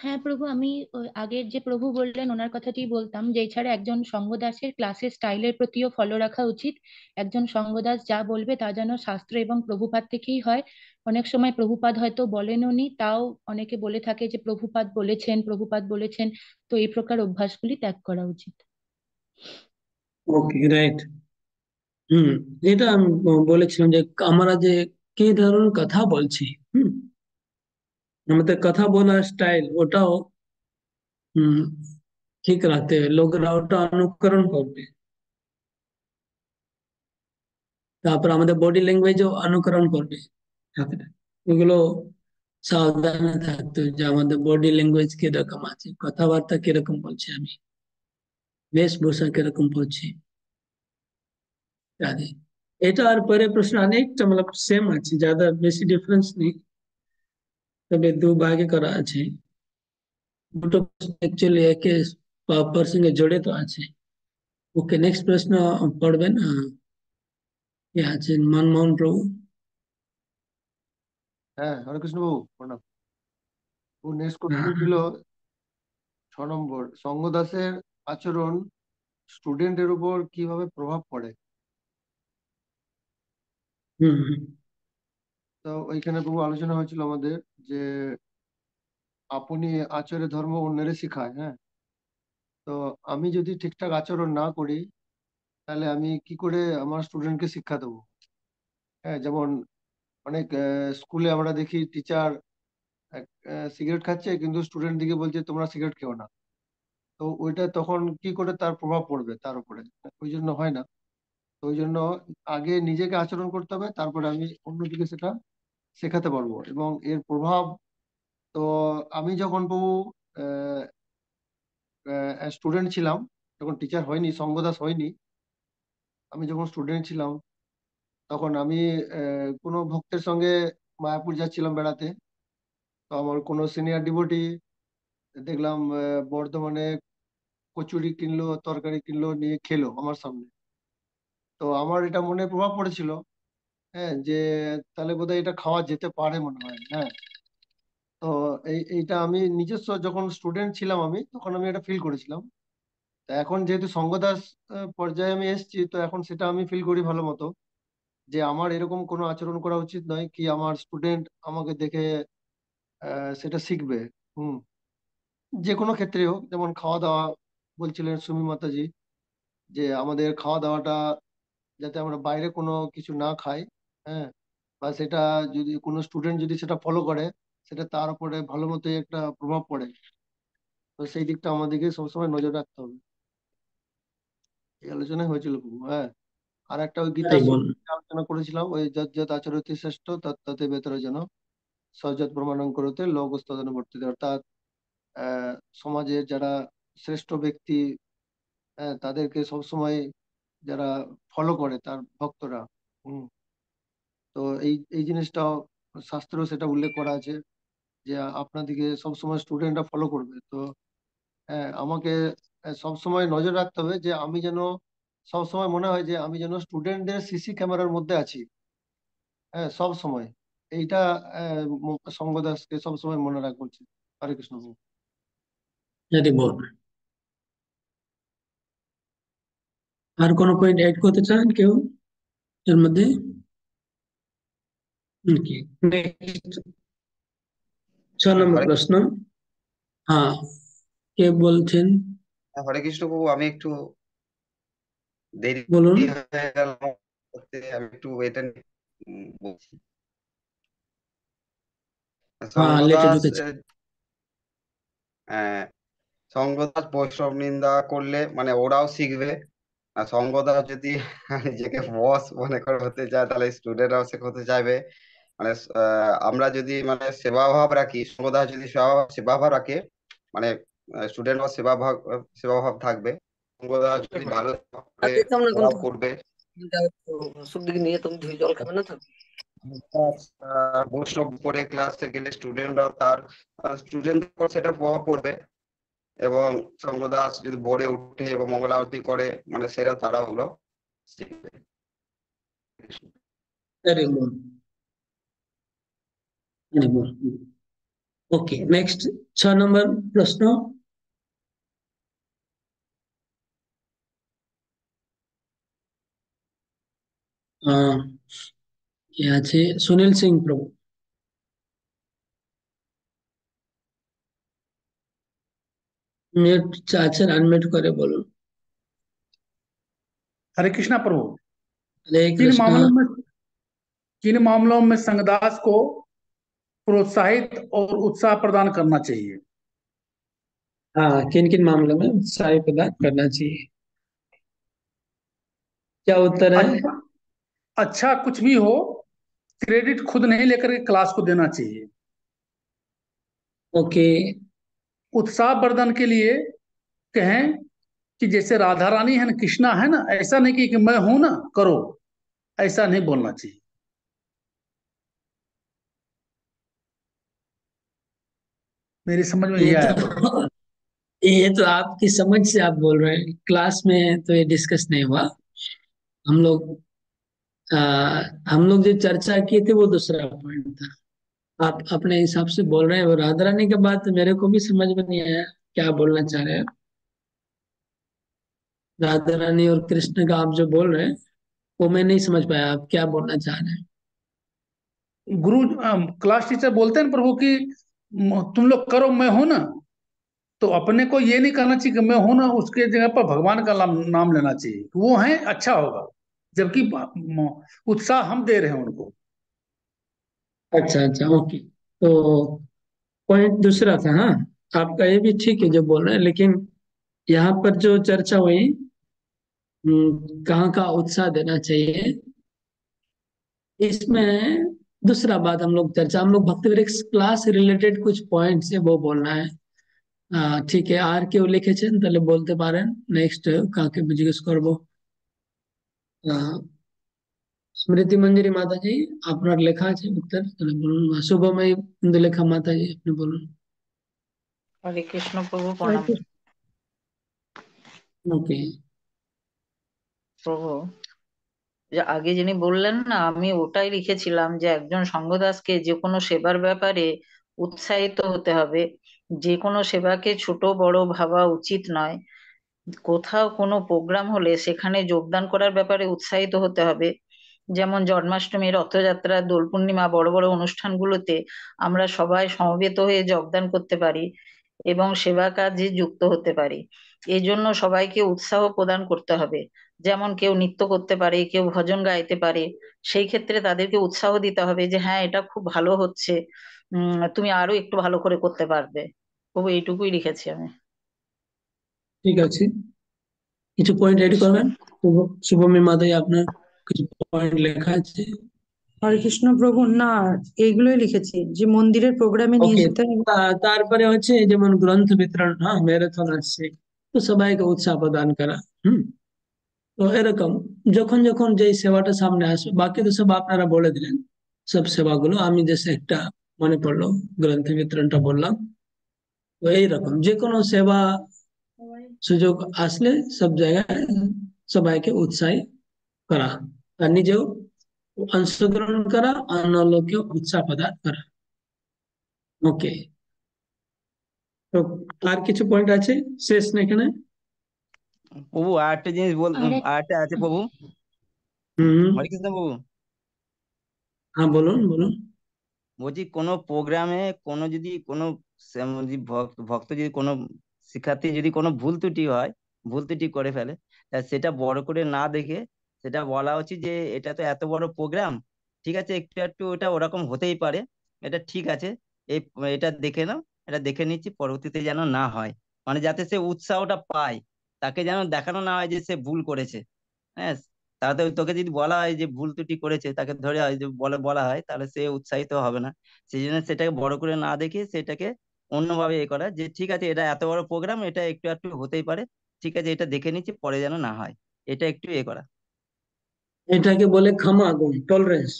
হ্যাঁ প্রভু, আমি ওই আগের যে প্রভু বললেন ওনার কথাটি বলতাম, যে এছাড়া একজন সঙ্গদাসের ক্লাসের স্টাইলের প্রতিও ফলো রাখা উচিত। একজন সঙ্গদাস যা বলবে তা যেন শাস্ত্র এবং প্রভুপাদ থেকেই হয়। অনেক সময় প্রভুপাদ হয়তো বলেনও নি, তাও অনেকে বলে থাকে যে প্রভুপাদ বলেছেন, প্রভুপাদ বলেছেন। তো এই প্রকার অভ্যাসগুলি ত্যাগ করা উচিত। ওকে, রাইট। এটা আমি বলেছিলাম যে আমরা যে কি ধরনের কথা বলছি, হুম, আমাদের কথা বলার স্টাইল ওটাও হুম ঠিক রাখতে হবে, লোকরা ওটা অনুকরণ করবে। তারপর আমাদের বডি ল্যাঙ্গুয়েজও অনুকরণ করবে। ওগুলো সাবধানে থাকতে হবে যে আমাদের বডি ল্যাঙ্গুয়েজ কিরকম আছে, কথাবার্তা কিরকম বলছি আমি, বেশভূষা কিরকম বলছি ইত্যাদি। এটা আর পরে প্রশ্ন অনেকটা मतलब সেম আছে, ज्यादा বেশি ডিফারেন্স নেই, তবে দু ভাগে করা আছে। দুটো প্রশ্ন অ্যাকচুয়ালি একে পর সঙ্গে জড়িত আছে। ওকে, নেক্সট প্রশ্ন পড়বেন। কে আছেন? মনমোহন প্রভু। হ্যাঁ, হরে কৃষ্ণ বাবু প্রণাম। ও নেক্সট হ্যাঁ, কোশ্চেন ছিল 6 নম্বর, সঙ্গ দাসের আচরণ স্টুডেন্টের উপর কিভাবে প্রভাব পড়ে। হুম হুম, তো ওইখানে প্রভু আলোচনা হয়েছিল আমাদের যে আপনি আচরে ধর্ম অন্যের শিখায়। হ্যাঁ, তো আমি যদি ঠিকঠাক আচরণ না করি তাহলে আমি কি করে আমার স্টুডেন্টকে শিক্ষা দেবো? হ্যাঁ, যেমন অনেক স্কুলে আমরা দেখি টিচার সিগারেট খাচ্ছে কিন্তু স্টুডেন্ট দিকে বলছে তোমরা সিগারেট খেও না। তো ওইটা তখন কি করে তার প্রভাব পড়বে তার উপরে? ওই জন্য হয় না। তো ওই জন্য আগে নিজেকে আচরণ করতে হবে, তারপরে আমি অন্যদিকে সেটা শেখাতে পারবো। এবং এর প্রভাব তো আমি যখন বহু স্টুডেন্ট ছিলাম, যখন টিচার হয়নি, সঙ্গদাস হয়নি, আমি যখন স্টুডেন্ট ছিলাম তখন আমি কোনো ভক্তের সঙ্গে মায়াপুর যাচ্ছিলাম বেড়াতে। তো আমার কোনো সিনিয়র ডিভোটি দেখলাম বর্ধমানে কচুরি কিনলো, তরকারি কিনলো, নিয়ে খেলো আমার সামনে। তো আমার এটা মনে প্রভাব পড়েছিল, হ্যাঁ, যে তাহলে বোধহয় এটা খাওয়া যেতে পারে মনে হয়। হ্যাঁ, তো এইটা আমি নিজস্ব যখন স্টুডেন্ট ছিলাম আমি তখন আমি এটা ফিল করেছিলাম। তা এখন যেহেতু সঙ্গদাস পর্যায়ে আমি এসেছি, তো এখন সেটা আমি ফিল করি ভালো মতো যে আমার এরকম কোনো আচরণ করা উচিত নয় কি আমার স্টুডেন্ট আমাকে দেখে সেটা শিখবে। হুম, যে কোনো ক্ষেত্রে হোক, যেমন খাওয়া দাওয়া বলছিলেন সুমি মাতাজি, যে আমাদের খাওয়া দাওয়াটা যাতে আমরা বাইরে কোনো কিছু না খাই। হ্যাঁ, বা সেটা যদি কোনো স্টুডেন্ট যদি সেটা ফলো করে, সেটা তার উপরে ভালো মতোই একটা প্রভাব পড়ে। তো সেই দিকটা আমাদেরকে সবসময় নজর রাখতে হবে। এই আলোচনা হয়েছিল খুব। হ্যাঁ, আর একটা ওই গীতা তাই বল। শ্লোক নিয়ে আলোচনা করেছিলাম, ওই যৎ যৎ আচরতি শ্রেষ্ঠ তৎ ততে বেতর যেন সযৎ প্রমাণং করতে লোকস্তদন বর্তিতে। অর্থাৎ আহ সমাজের যারা শ্রেষ্ঠ ব্যক্তি, তাদেরকে সবসময় যারা ফলো করে তার ভক্তরা। হুম, তো এই এই জিনিসটাও শাস্ত্র সেটা উল্লেখ করা আছে যে আপনাদেরকে সবসময় স্টুডেন্টরা ফলো করবে। তো হ্যাঁ, আমাকে সবসময় নজর রাখতে হবে যে আমি যেন সবসময় মনে হয় যে আমি যেন স্টুডেন্টদের সিসি ক্যামেরার মধ্যে আছি। হ্যাঁ, সব সময় এইটা সঙ্গদাসকে সবসময় মনে রাখা উচিত। হরে কৃষ্ণ। হরি বল। আর কোনো পয়েন্ট এড করতে চান কেউ এর মধ্যে? নাকি নেক্সট 6 নম্বর হরে প্রশ্ন। হ্যাঁ, কে বলছেন? হরে কৃষ্ণ প্রভু, আমি একটু দেরি বলুন। হয়ে গেল করতে, আমি একটু এটা নিয়ে বলছি। হ্যাঁ, লেটে সঙ্গদাস ঢুকেছে। আহ, সঙ্গদাস বৈষ্ণব নিন্দা করলে মানে ওরাও শিখবে। আর সঙ্গদাস যদি নিজেকে বস মনে করে হতে চায় তাহলে স্টুডেন্টরাও সে হতে চাইবে। মানে আমরা যদি মানে সেবা ভাব রাখি, সঙ্গদাস যদি সেবা ভাব রাখে, মানে স্টুডেন্টরাও সেবা ভাব থাকবে। সঙ্গদাস যদি ভালো করে যেতাম না ওরাও কিন্তু করবে। ওষুধ দিকে নিয়ে তুমি ধুয়ে জল খাবে না তো? বৈষ্ণব করে ক্লাসে গেলে স্টুডেন্ট সেটা প্রভাব পড়বে। এবং সঙ্গদাস যদি ভোরে উঠে এবং মঙ্গল আরতি করে, মানে সেটা তারা হলো শিখবে। হরি বল। হরি বল। ওকে, নেক্সট 6 নম্বর প্রশ্ন। আহ, কে আছে? সুনীল সিং প্রভু। মিউট আছেন, আনমিউট করে বলুন। हरे कृष्णा प्रभु। हरे किन कृष्णा। मामलों में किन मामलों में संगदास को प्रोत्साहित और उत्साह प्रदान करना चाहिए? हाँ, किन किन मामलों में उत्साह प्रदान करना चाहिए? क्या उत्तर है? अच्छा, अच्छा कुछ भी हो, क्रेडिट खुद नहीं लेकर के क्लास को देना चाहिए। ओके। उत्साह वर्धन के लिए कहें कि जैसे राधा रानी है ना, कृष्णा है ना, ऐसा नहीं कि मैं हूं ना, करो। ऐसा नहीं बोलना चाहिए। मेरी समझ में ये यह आया प्रभु। तो ये तो आपकी समझ से आप बोल रहे हैं, क्लास में तो ये डिस्कस नहीं हुआ। हम लोग आ, हम लोग जो चर्चा किए थे वो दूसरा पॉइंट था। आप अपने हिसाब से बोल रहे हैं, और राधा रानी के बात मेरे को भी समझ में नहीं आया क्या बोलना चाह रहे हैं। राधा रानी और कृष्ण का आप जो बोल रहे हैं वो मैं नहीं समझ पाया, आप क्या बोलना चाह रहे हैं। गुरु क्लास टीचर बोलते हैं ना प्रभु कि तुम लोग करो, मैं हूं ना। तो अपने को ये नहीं करना चाहिए कि मैं हूं ना, उसके जगह पर भगवान का नाम लेना चाहिए, वो है अच्छा होगा, जबकि उत्साह हम दे रहे हैं उनको। अच्छा अच्छा, ओके। तो पॉइंट दूसरा था, हाँ। आपका ये भी ठीक है जो बोल रहे हैं, लेकिन यहाँ पर जो चर्चा हुई, कहाँ का उत्साह देना चाहिए, इसमें दूसरा बात हम लोग भक्ति वृक्ष क्लास रिलेटेड कुछ पॉइंट्स है वो बोलना है। ठीक है, আর কেউ লিখেছেন তাহলে বলতে পারেন। নেক্সট কাকে জিজ্ঞেস করব? আহ, স্মৃতি মঞ্জুরি মাতাজি, আপনার লেখা আছে উত্তর, তাহলে বলুন। শুভময়ী ইন্দুলেখা মাতাজি, আপনি বলুন। হরে কৃষ্ণ প্রভু, হরে প্রণাম। কৃষ্ণ। ওকে। প্রভু, যে আগে যিনি বললেন না, আমি ওটাই লিখেছিলাম যে একজন সঙ্গদাসকে যে কোনো সেবার ব্যাপারে উৎসাহিত হতে হবে। যে কোনো সেবাকে ছোট বড় ভাবা উচিত নয়। কোথাও কোনো প্রোগ্রাম হলে সেখানে যোগদান করার ব্যাপারে উৎসাহিত হতে হবে। যেমন জন্মাষ্টমী, রথযাত্রা, দোল পূর্ণিমা, বড় বড় অনুষ্ঠানগুলোতে আমরা সবাই সমবেত হয়ে যোগদান করতে পারি এবং সেবা কাজে যুক্ত হতে পারি। এই জন্য সবাইকে উৎসাহ প্রদান করতে হবে। যেমন কেউ নৃত্য করতে পারে, কেউ ভজন গাইতে পারে, সেই ক্ষেত্রে তাদেরকে উৎসাহ দিতে হবে যে হ্যাঁ, এটা খুব ভালো হচ্ছে, তুমি আরো একটু ভালো করে করতে পারবে। তবু এইটুকুই লিখেছি আমি। ঠিক আছে, কিছু পয়েন্ট এড করবেন। শুভমী মাতাজি, আপনার কিছু পয়েন্ট লেখা আছে? হরে কৃষ্ণ প্রভু, না এইগুলোই লিখেছি যে মন্দিরের প্রোগ্রামে নিয়ে ওকে। যেতে হবে। তারপরে হচ্ছে যেমন গ্রন্থ বিতরণ, হ্যাঁ, ম্যারাথন আসছে, তো সবাইকে উৎসাহ প্রদান করা। হুম। তো এরকম যখন যখন যে সেবাটা সামনে আসবে, বাকি তো সব আপনারা বলে দিলেন সব সেবাগুলো, আমি জাস্ট একটা মনে পড়লো, গ্রন্থ বিতরণটা বললাম। তো এইরকম যে কোনো সেবা সুযোগ আসলে সব জায়গায় সবাইকে উৎসাহী করা, আর নিজেও অংশগ্রহণ করা, অন্য লোককে উৎসাহ প্রদান করা। ওকে। তো আর কিছু পয়েন্ট আছে? শেষ না এখানে? প্রভু আর একটা জিনিস আর একটা আছে প্রভু। হুম। হরে কৃষ্ণ প্রভু, হ্যাঁ, বলুন বলুন। বলছি কোনো প্রোগ্রামে কোনো যদি ভক্ত যদি কোনো শিক্ষার্থী যদি কোনো ভুল ত্রুটি করে ফেলে, তা সেটা বড় করে না দেখে সেটা বলা উচিত যে এটা তো এত বড় প্রোগ্রাম, ঠিক আছে একটু একটু ওটা ওরকম হতেই পারে, এটা ঠিক আছে, এই এটা দেখে নাও, এটা দেখে নিচ্ছি, পরবর্তীতে যেন না হয়, মানে যাতে সে উৎসাহটা পায়, তাকে যেন দেখানো না হয় যে সে ভুল করেছে। হ্যাঁ, তাহলে তোকে যদি বলা হয় যে ভুল ত্রুটি করেছে, তাকে ধরে হয় যে বলা হয়, তাহলে সে উৎসাহিত হবে না। সেই জন্য সেটাকে বড় করে না দেখে সেটাকে অন্যভাবে করা, যে ঠিক আছে এটা এত বড় প্রোগ্রাম, এটা একটু একটু হতেই পারে, ঠিক আছে এটা দেখে নিচ্ছি, পরে যেন না হয়, এটা একটু করা। এটাকে বলে ক্ষমা গুণ, টলারেন্স।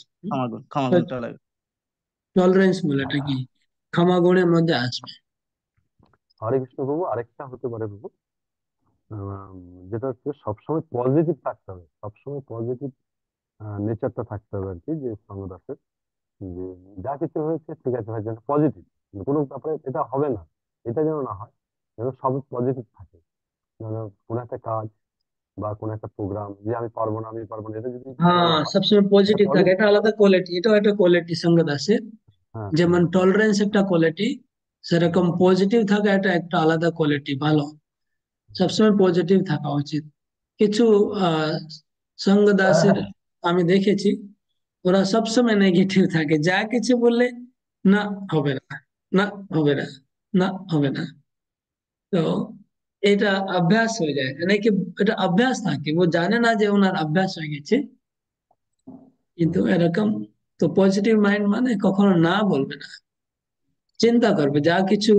ক্ষমাগুণ চলে। টলারেন্স বলে এটাকে, ক্ষমা গুণের মধ্যে আসবে। হরে কৃষ্ণ প্রভু, আরেকটা হতে পারে প্রভু, যেটা হচ্ছে সবসময় পজিটিভ থাকতে হবে, সবসময় পজিটিভ নেচারটা থাকতে হবে আর কি, যে সঙ্গদাসের, যে যা কিছু হয়েছে ঠিক আছে ভাই, যেন পজিটিভ, কোনো ব্যাপারে এটা হবে না, এটা যেন না হয়, যেন সব পজিটিভ থাকে। যেন কোনো একটা কাজ বা কোনো একটা প্রোগ্রাম, যে আমি পারবো না আমি পারবো না, এটা যদি বলা হ্যাঁ, হয়, সবসময় পজিটিভ থাকে, এটা আলাদা কোয়ালিটি, এটাও একটা কোয়ালিটি সঙ্গ দাসের। হ্যাঁ যেমন টলারেন্স একটা কোয়ালিটি, সেরকম পজিটিভ থাকা এটা একটা আলাদা কোয়ালিটি, ভালো। সবসময় পজিটিভ থাকা উচিত। কিছু আহ সঙ্গ দাসের আমি দেখেছি, ওরা সবসময় নেগেটিভ থাকে, যা কিছু বললে না হবে না, না হবে না, না হবে না। তো এটা অভ্যাস হয়ে যায়, মানে কি, এটা অভ্যাস থাকে, ও জানে না যে ওনার অভ্যাস হয়ে গেছে, কিন্তু এরকম। তো পজিটিভ মাইন্ড মানে কখনো না বলবে না, চিন্তা করবে, যা কিছু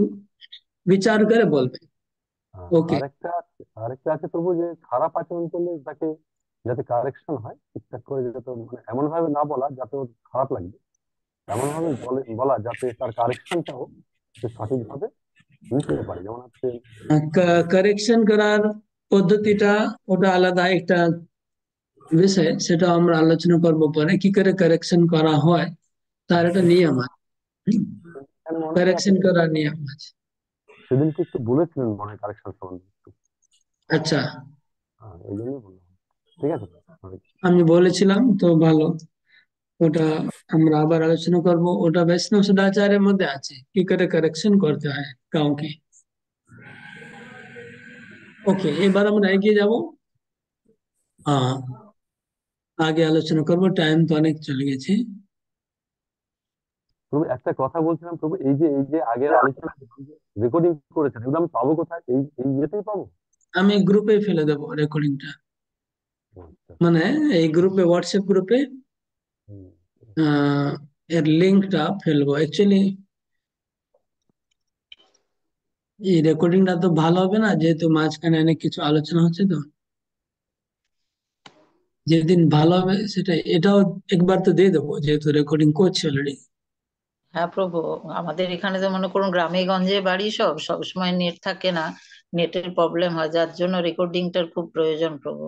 বিচার করে বলবে। ওকে। আরেকটা আরেকটা আছে প্রভু, যে খারাপ আচরণ করলে তাকে যাতে কারেকশন হয় ঠিকঠাক করে, যাতে মানে এমন ভাবে না বলা যাতে ওর খারাপ লাগবে, এমন ভাবে বলা যাতে তার কারেকশনটাও সে সঠিকভাবে নিতে পারে। যেমন হচ্ছে কারেকশন করার পদ্ধতিটা ওটা আলাদা একটা বিষয়, সেটা আমরা আলোচনা করবো পরে, কি করে কারেকশন করা হয় তার একটা নিয়ম আছে, এর মনে হয় আপনি কারেকশন করার নিয়ম আছে। সেদিনকে একটু বলেছিলেন মনে হয় কারেকশন সম্বন্ধে একটু, আচ্ছা, এই জন্যই বললাম। ঠিক আছে, আমি বলেছিলাম তো, ভালো। ওটা আমরা আবার আলোচনা করব, ওটা বৈষ্ণব সদাচারের মধ্যে আছে কি করে কারেকশন করতে হয় কাউকে। ওকে, এবার আমরা এগিয়ে যাব। আগে আলোচনা করব, টাইম তো অনেক চলে গেছে। প্রভু একটা কথা বলছিলাম প্রভু, এই যে আগের আলোচনা রেকর্ডিং করেছেন, এগুলো আমি পাবো কোথায়? এই ইয়েতেই পাবো? আমি গ্রুপে ফেলে দেবো রেকর্ডিংটা, মানে এই গ্রুপে, হোয়াটসঅ্যাপ গ্রুপে এর লিঙ্কটা ফেলবো। অ্যাকচুয়ালি এই রেকর্ডিংটা তো ভালো হবে না, যেহেতু মাঝখানে অনেক কিছু আলোচনা হচ্ছে, তো যেদিন ভালো হবে সেটা, এটাও একবার তো দিয়ে দেবো যেহেতু রেকর্ডিং করছি অলরেডি। হ্যাঁ প্রভু, আমাদের এখানে তো মনে করুন গ্রামে গঞ্জে বাড়ি, সব সময় নেট থাকে না, নেটের প্রবলেম হয়, যার জন্য রেকর্ডিংটার খুব প্রয়োজন প্রভু।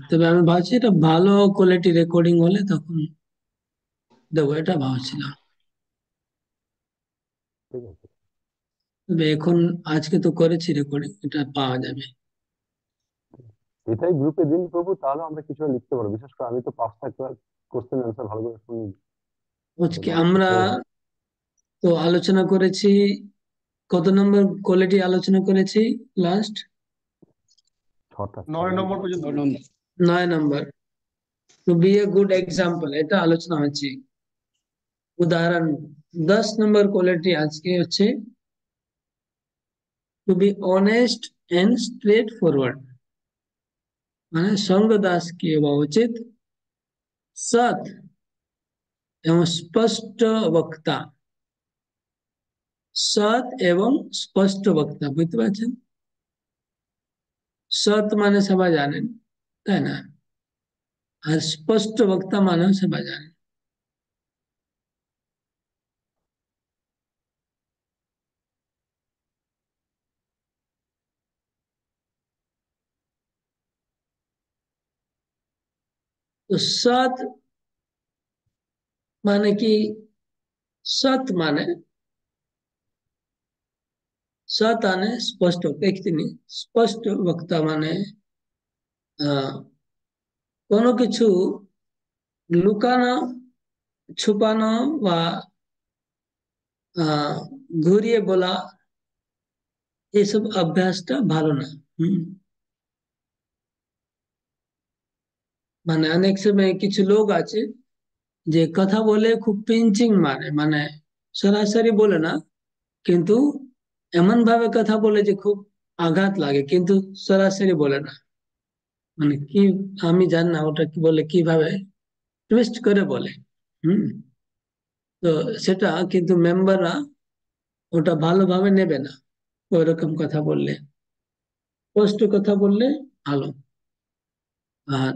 তবে আমি ভাবছি এটা ভালো কোয়ালিটি রেকর্ডিং হলে তখন দেবো, এটা ভাবছিলাম। ঠিক আছে, তবে এখন আজকে তো করেছি রেকর্ডিং, এটা পাওয়া যাবে। এটাই গ্রুপে দিন প্রভু, তাহলে আমরা কিছু লিখতে পারবো। বিশেষ করে আমি তো 5টা কোশ্চেন অ্যান্সার ভালো করে শুনি। আজকে আমরা তো আলোচনা করেছি, কত নম্বর কোয়ালিটি আলোচনা করেছি লাস্ট? 9 নম্বর পর্যন্ত। 9 নম্বর, to be a good example, এটা আলোচনা হচ্ছে। উদাহরণ 10 নম্বর কোয়ালিটি আজকে হচ্ছে to be honest and straightforward, মানে সঙ্গ দাস কি হওয়া উচিত? সৎ এবং স্পষ্ট বক্তা। সৎ এবং স্পষ্ট বক্তা, বুঝতে পারছেন? সৎ মানে সবাই জানেন, তাই না? আর স্পষ্ট বক্তা মানে সবাই জানেন। তো সৎ মানে কি? সৎ মানে সৎ মানে স্পষ্ট ব্যক্তি নেই, স্পষ্ট বক্তা মানে কোনো কিছু লুকানো, ছুপানো বা ঘুরিয়ে বলা, এইসব অভ্যাসটা ভালো না। মানে অনেক সময় কিছু লোক আছে যে কথা বলে খুব পিঞ্চিং মারে, মানে সরাসরি বলে না, কিন্তু এমন ভাবে কথা বলে যে খুব আঘাত লাগে, কিন্তু সরাসরি বলে না। মানে কি, আমি জানি না ওটা কি বলে, কিভাবে টুইস্ট করে বলে। হুম তো সেটা কিন্তু মেম্বাররা ওটা ভালোভাবে নেবে না, ওইরকম কথা বললে। স্পষ্ট কথা বললে ভালো। আর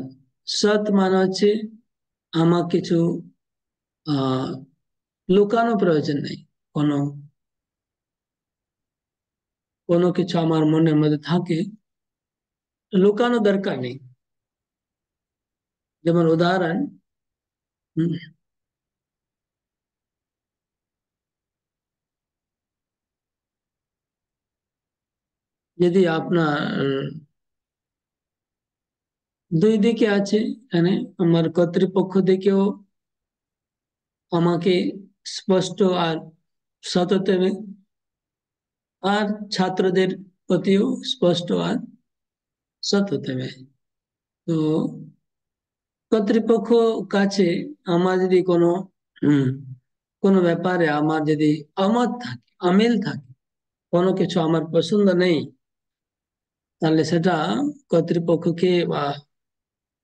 সৎ মানে হচ্ছে আমার কিছু আহ লুকানো প্রয়োজন নেই, কোনো কোনো কিছু আমার মনের মধ্যে থাকে, লুকানো দরকার নেই। যেমন উদাহরণ, হুম, যদি আপনার দুই দিকে আছে, এখানে আমার কর্তৃপক্ষ দিকেও আমাকে স্পষ্ট আর সৎ হতে হবে, আর ছাত্রদের প্রতিও স্পষ্ট আর সৎ হতে হবে। তো কর্তৃপক্ষ কাছে আমার যদি হম কোনো ব্যাপারে আমার যদি অমত থাকে, অমিল থাকে, কোনো কিছু আমার পছন্দ নেই, তাহলে সেটা কর্তৃপক্ষকে বা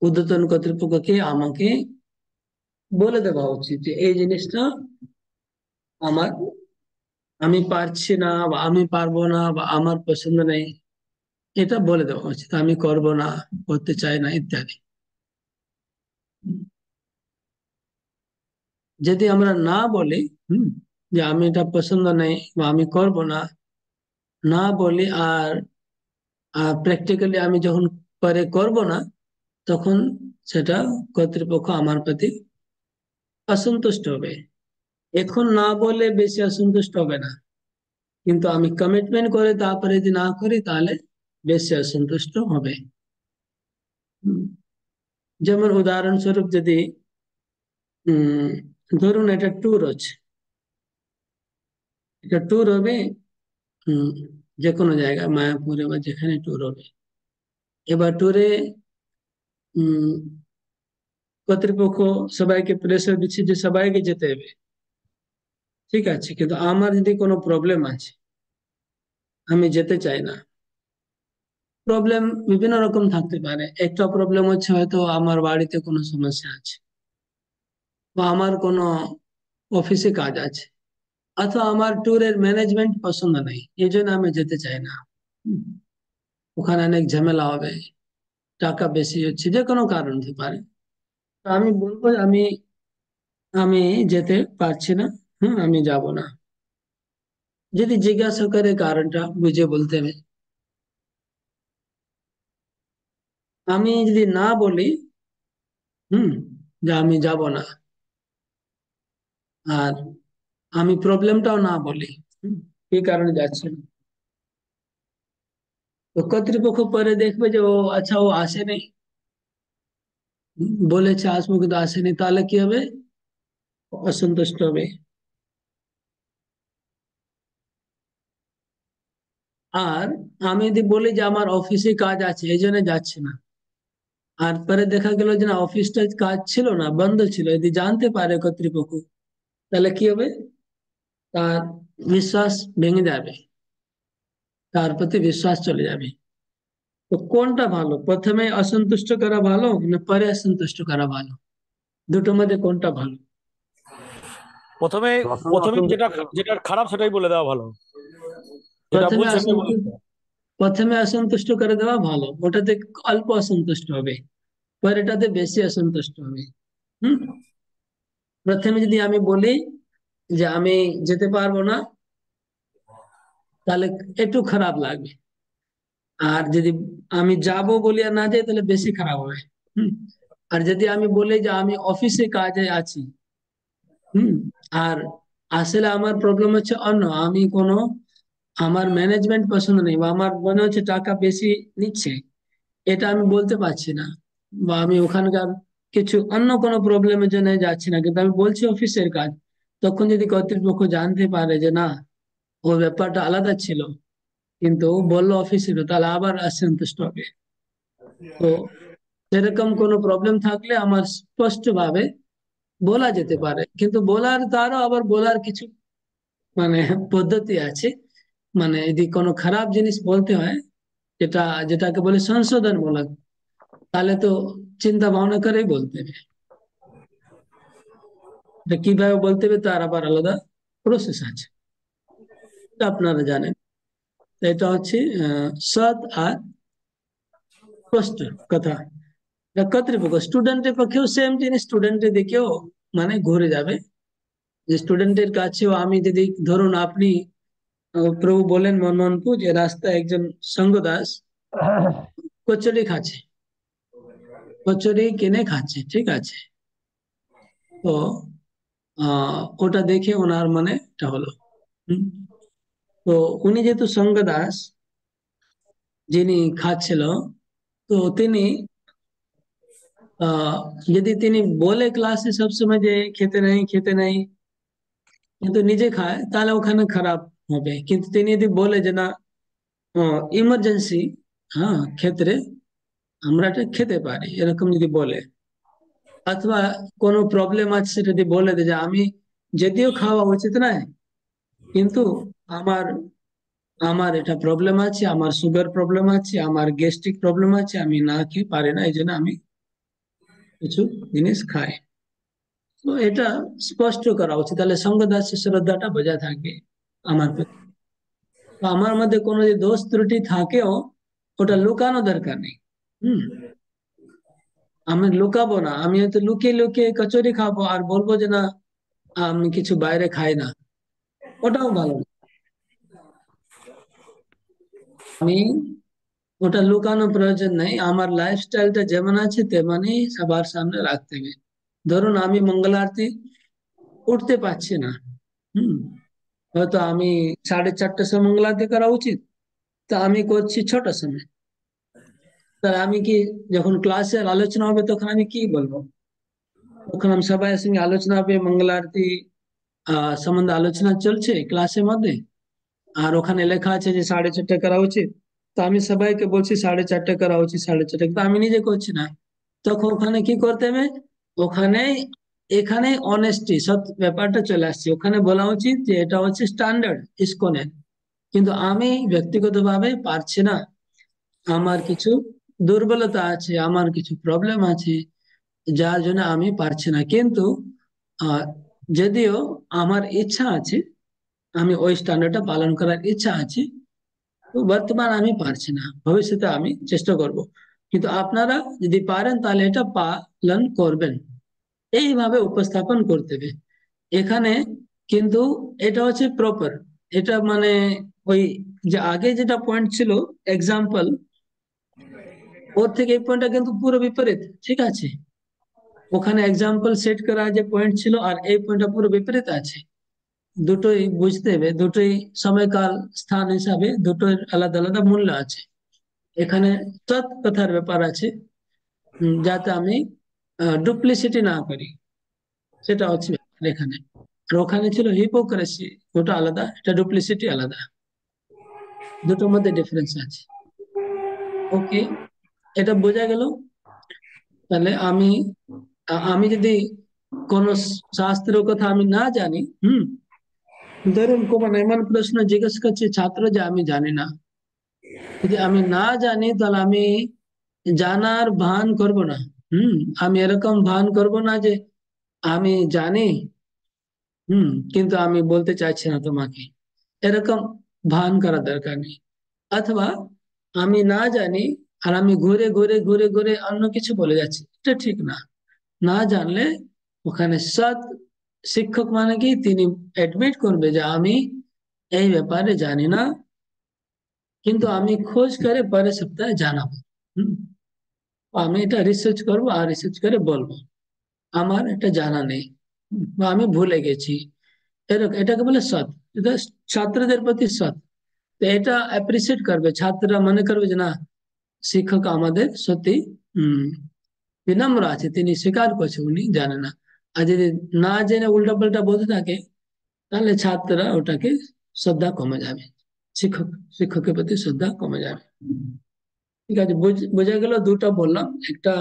ঊর্ধ্বতন কর্তৃপক্ষকে আমাকে বলে দেওয়া উচিত যে এই জিনিসটা আমার, আমি পারছি না বা আমি পারবো না বা আমার পছন্দ নেই, এটা বলে দেওয়া উচিত, আমি করব না, করতে চাই না ইত্যাদি। যদি আমরা না বলি যে আমি এটা পছন্দ নেই বা আমি করব না, না বলি আর প্র্যাকটিক্যালি আমি যখন পরে করব না, তখন সেটা কর্তৃপক্ষ আমার প্রতি অসন্তুষ্ট হবে। এখন না বলে বেশি অসন্তুষ্ট হবে না, কিন্তু আমি কমিটমেন্ট করে তারপরে যদি না করি তাহলে বেশি অসন্তুষ্ট হবে। হুম, যেমন উদাহরণস্বরূপ যদি ধরুন একটা ট্যুর হচ্ছে, এটা ট্যুর হবে উম, যে কোনো জায়গায়, মায়াপুরে বা যেখানে ট্যুর হবে। এবার ট্যুরে কর্তৃপক্ষ সবাইকে প্রেসার দিচ্ছে যে সবাইকে যেতে হবে, ঠিক আছে, কিন্তু আমার যদি কোনো প্রবলেম আছে, আমি যেতে চাই না। প্রবলেম বিভিন্ন রকম থাকতে পারে। একটা প্রবলেম হচ্ছে হয়তো আমার বাড়িতে কোনো সমস্যা আছে, বা আমার কোনো অফিসে কাজ আছে, অথবা আমার ট্যুরের ম্যানেজমেন্ট পছন্দ নেই, এই জন্য আমি যেতে চাই না। হুম, ওখানে অনেক ঝামেলা হবে, টাকা বেশি হচ্ছে, যে কোনো কারণ হতে পারে। তো আমি বলবো আমি আমি যেতে পারছি না, আমি যাব না। যদি জিজ্ঞাসা করে কারণটা বুঝে বলতে হবে। আমি যদি না বলি যে আমি যাব না, আর আমি প্রবলেমটাও না বলি কি কারণে যাচ্ছি না, তো কর্তৃপক্ষ পরে দেখবে যে ও আচ্ছা ও আসেনি, বলেছে আসবো কিন্তু আসেনি, তাহলে কি হবে? অসন্তুষ্ট হবে। আর আমি যদি বলি যে আমার অফিসে কাজ আছে এই জন্য যাচ্ছি না, আর পরে দেখা গেল যে না অফিসটা কাজ ছিল না, বন্ধ ছিল, যদি জানতে পারে কর্তৃপক্ষ, তাহলে কি হবে? তার বিশ্বাস ভেঙে যাবে, তার প্রতি বিশ্বাস চলে যাবে। তো কোনটা ভালো, প্রথমে অসন্তুষ্ট করা ভালো না পরে অসন্তুষ্ট করা ভালো? দুটোর মধ্যে কোনটা ভালো? প্রথমে প্রথমে প্রথমে অসন্তুষ্ট যেটা যেটা খারাপ সেটাই বলে দেওয়া ভালো, যেটা প্রথমে ভুল সেটাই বলে অসন্তুষ্ট দেওয়া। প্রথমে অসন্তুষ্ট করে দেওয়া ভালো, ওটাতে অল্প অসন্তুষ্ট হবে, পরেটাতে বেশি অসন্তুষ্ট হবে। হুম প্রথমে যদি আমি বলি যে আমি যেতে পারবো না, তাহলে একটু খারাপ লাগবে। আর যদি আমি যাব বলি আর না যাই, তাহলে বেশি খারাপ হবে। হুম আর যদি আমি বলি যে আমি অফিসে কাজে আছি, হুম আর আসলে আমার প্রবলেম হচ্ছে অন্য, আমি কোনো আমার ম্যানেজমেন্ট পছন্দ নেই, বা আমার মনে হচ্ছে টাকা বেশি নিচ্ছে, এটা আমি বলতে পারছি না, বা আমি ওখানকার কিছু অন্য কোনো প্রবলেমের জন্য যাচ্ছি না, কিন্তু আমি বলছি অফিসের কাজ, তখন যদি কর্তৃপক্ষ জানতে পারে যে না ও ব্যাপারটা আলাদা ছিল, কিন্তু ও বললো অফিসের, তাহলে আবার অসন্তুষ্ট হবে। তো সেরকম কোনো প্রবলেম থাকলে আমার স্পষ্ট ভাবে বলা যেতে পারে, কিন্তু বলার তারও আবার বলার কিছু মানে পদ্ধতি আছে। মানে যদি কোনো খারাপ জিনিস বলতে হয়, যেটা যেটাকে বলে সংশোধনমূলক, তাহলে তো চিন্তা ভাবনা করেই বলতে হবে। এটা কিভাবে বলতে হবে তার আবার আলাদা প্রসেস আছে, এটা আপনারা জানেন। তো এটা হচ্ছে সৎ আর স্পষ্ট কথা। এটা কর্তৃপক্ষ স্টুডেন্টের পক্ষেও সেম জিনিস, স্টুডেন্টের দিকেও মানে ঘুরে যাবে, যে স্টুডেন্টের কাছেও আমি যদি ধরুন আপনি প্রভু বলেন মনমোহনপু যে রাস্তায় একজন সঙ্গদাস কচুরি খাচ্ছে, কচুরি কিনে খাচ্ছে, ঠিক আছে, তো ওটা দেখে ওনার মানে এটা হলো। হুম, তো উনি যেহেতু সঙ্গদাস, যিনি খাচ্ছিল, তো তিনি আহ যদি তিনি বলে ক্লাসে সবসময় যে খেতে নেই খেতে নেই, কিন্তু নিজে খায়, তাহলে ওখানে খারাপ হবে। কিন্তু তিনি যদি বলে যে না ইমার্জেন্সি, ক্ষেত্রে আমরা এটা খেতে পারি, এরকম যদি বলে, অথবা কোনো প্রবলেম আছে সেটা যদি বলে দেয় যে আমি যদিও খাওয়া উচিত নয়, কিন্তু আমার আমার এটা প্রবলেম আছে, আমার সুগার প্রবলেম আছে, আমার গ্যাস্ট্রিক প্রবলেম আছে, আমি না খেয়ে পারি না, এই জন্য আমি কিছু জিনিস খাই। তো এটা স্পষ্ট করা উচিত, তাহলে সঙ্গদাসের শ্রদ্ধাটা বজায় থাকবে আমার প্রতি। তো আমার মধ্যে কোনো যদি দোষ ত্রুটি থাকেও, ওটা লুকানো দরকার নেই। হুম আমি লুকাবো না, আমি হয়তো লুকিয়ে লুকিয়ে কচুরি খাবো আর বলবো যে না আমি কিছু বাইরে খাই না, ওটাও ভালো না। আমি ওটা লুকানোর প্রয়োজন নেই, আমার লাইফস্টাইলটা যেমন আছে তেমনই সবার সামনে রাখতে হবে। ধরুন আমি মঙ্গল আরতি উঠতে পারছি না, হুম হয়তো আমি 4:30টার সময় মঙ্গল আরতি করা উচিত, তা আমি করছি 6টার সময়। তাহলে আমি কি, যখন ক্লাসের আলোচনা হবে তখন আমি কি বলবো? তখন আমি সবাই সঙ্গে আলোচনা হবে, মঙ্গল আরতি সম্বন্ধে আলোচনা চলছে ক্লাসের মধ্যে, আর ওখানে লেখা আছে যে 4:30 করা উচিত। তো আমি সবাইকে বলছি 4:30 করা উচিত, 4:30, কিন্তু আমি নিজে করছি না। তখন ওখানে কি করতে হবে? ওখানে এখানে অনেস্টি সত্য ব্যাপারটা চলে আসছে, ওখানে বলা উচিত যে এটা হচ্ছে স্ট্যান্ডার্ড ইসকনের, কিন্তু আমি ব্যক্তিগতভাবে পারছি না, আমার কিছু দুর্বলতা আছে, আমার কিছু প্রবলেম আছে, যার জন্য আমি পারছি না। কিন্তু আহ, যদিও আমার ইচ্ছা আছে, আমি ওই স্ট্যান্ডার্ডটা পালন করার ইচ্ছা আছে, তো বর্তমান আমি পারছি না, ভবিষ্যতে আমি চেষ্টা করব। কিন্তু আপনারা যদি পারেন তাহলে এটা পালন করবেন, এইভাবে উপস্থাপন করতে হবে এখানে। কিন্তু এটা হচ্ছে প্রপার, এটা মানে ওই যে আগে যেটা পয়েন্ট ছিল এক্সাম্পল, ওর থেকে এই পয়েন্টটা কিন্তু পুরো বিপরীত, ঠিক আছে? ওখানে এক্সাম্পল সেট করা যে পয়েন্ট ছিল আর এই পয়েন্টটা পুরো বিপরীত আছে। দুটোই বুঝতে হবে, দুটোই সময়কাল স্থান হিসাবে দুটোর আলাদা আলাদা মূল্য আছে। এখানে সৎ কথার ব্যাপার আছে, যাতে আমি ডুপ্লিসিটি না করি, সেটা হচ্ছে ব্যাপার এখানে। আর ওখানে ছিল হিপোক্রেসি, ওটা আলাদা, এটা ডুপ্লিসিটি আলাদা, দুটোর মধ্যে ডিফারেন্স আছে। ওকে, এটা বোঝা গেল? তাহলে আমি যদি কোন শাস্ত্রের কথা আমি না জানি, ধরুন কোন এমন প্রশ্ন জিজ্ঞেস করছে ছাত্র যে আমি জানি না, যদি আমি না জানি তাহলে আমি জানার ভান করব না। আমি এরকম ভান করব না যে আমি জানি, কিন্তু আমি বলতে চাইছি না তোমাকে, এরকম ভান করা দরকার নেই। অথবা আমি না জানি আর আমি ঘুরে ঘুরে ঘুরে ঘুরে অন্য কিছু বলে যাচ্ছি, এটা ঠিক না। না জানলে ওখানে সৎ শিক্ষক মানে কি, তিনি অ্যাডমিট করবে যে আমি এই ব্যাপারে জানি না, কিন্তু আমি খোঁজ করে পরের সপ্তাহে জানাবো। হুম আমি এটা রিসার্চ করব আর রিসার্চ করে বলবো আমার এটা জানা নেই, বা আমি ভুলে গেছি। এটাকে বলে সৎ, এটা ছাত্রদের প্রতি সৎ। তো এটা অ্যাপ্রিসিয়েট করবে ছাত্ররা, মনে করবে যে না শিক্ষক আমাদের সত্যি হম বিনম্র আছে, তিনি স্বীকার করছে উনি জানে না। আর যদি না জেনে উল্টা পাল্টা বলতে থাকে তাহলে ছাত্ররা ওটাকে শ্রদ্ধা কমে যাবে, শিক্ষক শিক্ষকের প্রতি শ্রদ্ধা কমে যাবে। ঠিক আছে, বোঝা গেল? দুটো বললাম, একটা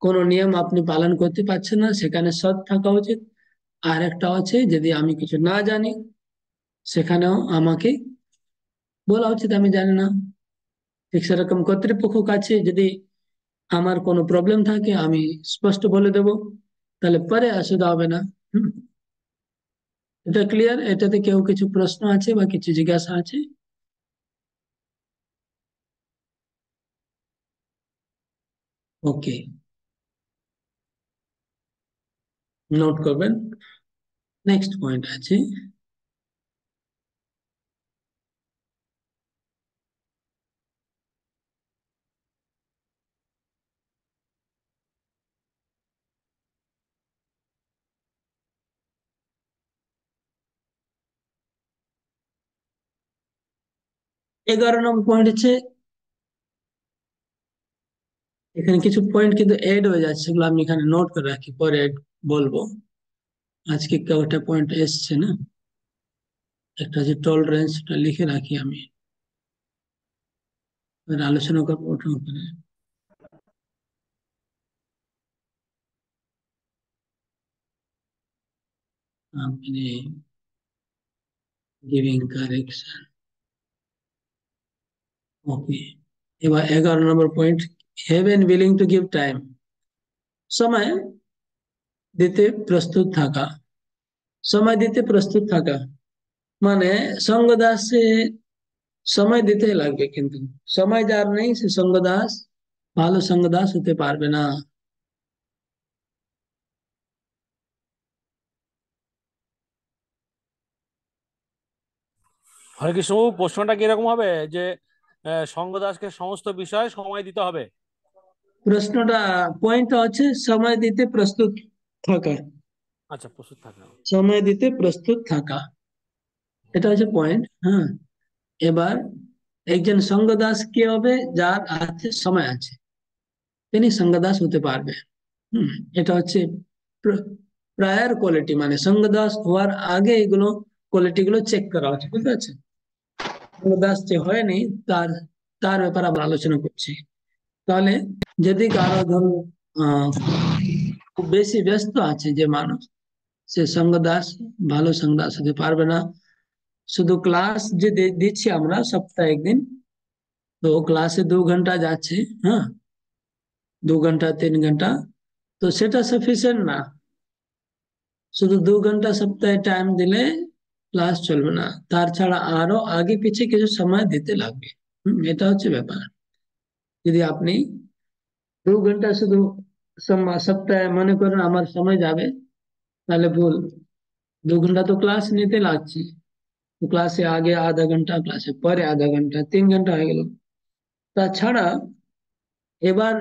কোন নিয়ম আপনি পালন করতে পারছেন না সেখানে সৎ থাকা উচিত, আর একটা হচ্ছে যদি আমি কিছু না জানি সেখানেও আমাকে বলা উচিত আমি জানি না। ঠিক সেরকম কর্তৃপক্ষ কাছে যদি আমার কোনো প্রবলেম থাকে আমি স্পষ্ট বলে দেব, তাহলে পরে অসুবিধা হবে না। হুম এটা ক্লিয়ার? এটাতে কেউ কিছু প্রশ্ন আছে বা কিছু জিজ্ঞাসা আছে? ওকে, নোট করবেন। নেক্সট পয়েন্ট আছে, এগারো নম্বর পয়েন্ট হচ্ছে, এখানে কিছু পয়েন্ট কিন্তু এড হয়ে যাচ্ছে, সেগুলো আমি এখানে নোট করে রাখি, পরে add বলবো। আজকে কয়েকটা পয়েন্ট এসছে না, একটা হচ্ছে টলারেন্সটা লিখে রাখি আমি, পরে আলোচনা করবো ওটার উপরে। আপনি গিভিং কারেকশন। ওকে, এবার 11 নম্বর point, have and willing to give time, সময় দিতে প্রস্তুত থাকা। সময় দিতে প্রস্তুত থাকা মানে সঙ্গ দাসে সময় দিতে লাগবে, কিন্তু সময় যার নেই সে সঙ্গদাস ভালো সঙ্গদাস হতে পারবে না। হরে কৃষ্ণ, প্রশ্নটা কিরকম হবে যে সঙ্গ দাসকে সমস্ত বিষয়ে সময় দিতে হবে? প্রশ্নটা পয়েন্টটা হচ্ছে সময় দিতে প্রস্তুত থাকা, আচ্ছা, প্রস্তুত থাকা। সময় দিতে প্রস্তুত থাকা, এটা হচ্ছে পয়েন্ট। হ্যাঁ, এবার একজন সঙ্গদাস কে হবে? যার হাতে সময় আছে তিনি সঙ্গদাস হতে পারবে। এটা হচ্ছে প্রায়র কোয়ালিটি, মানে সঙ্গদাস হওয়ার আগে এগুলো কোয়ালিটি গুলো চেক করা হচ্ছে, বুঝতে পারছেন? সঙ্গদাস যে হয়নি তার তার ব্যাপারে আমরা আলোচনা করছি। তাহলে যদি কারো ধরো খুব বেশি ব্যস্ত আছে যে মানুষ, সে সঙ্গদাস ভালো সঙ্গদাস হতে পারবে না। শুধু ক্লাস যে দিচ্ছি আমরা সপ্তাহে একদিন, তো ক্লাসে 2 ঘন্টা যাচ্ছে, হ্যাঁ 2 ঘন্টা 3 ঘন্টা, তো সেটা সাফিসিয়েন্ট না। শুধু 2 ঘন্টা সপ্তাহে টাইম দিলে ক্লাস চলবে না, তার ছাড়া আরো আগে পিছে কিছু সময় দিতে লাগবে। এটা হচ্ছে ব্যাপার। যদি আপনি 2 ঘন্টা শুধু সপ্তাহে মনে করেন আমার সময় যাবে, তাহলে ভুল। 2 ঘন্টা তো ক্লাস নিতে লাগছে, তো ক্লাসে আগে আধা ঘন্টা, ক্লাসে পরে আধা ঘন্টা, 3 ঘন্টা হয়ে গেল। তাছাড়া এবার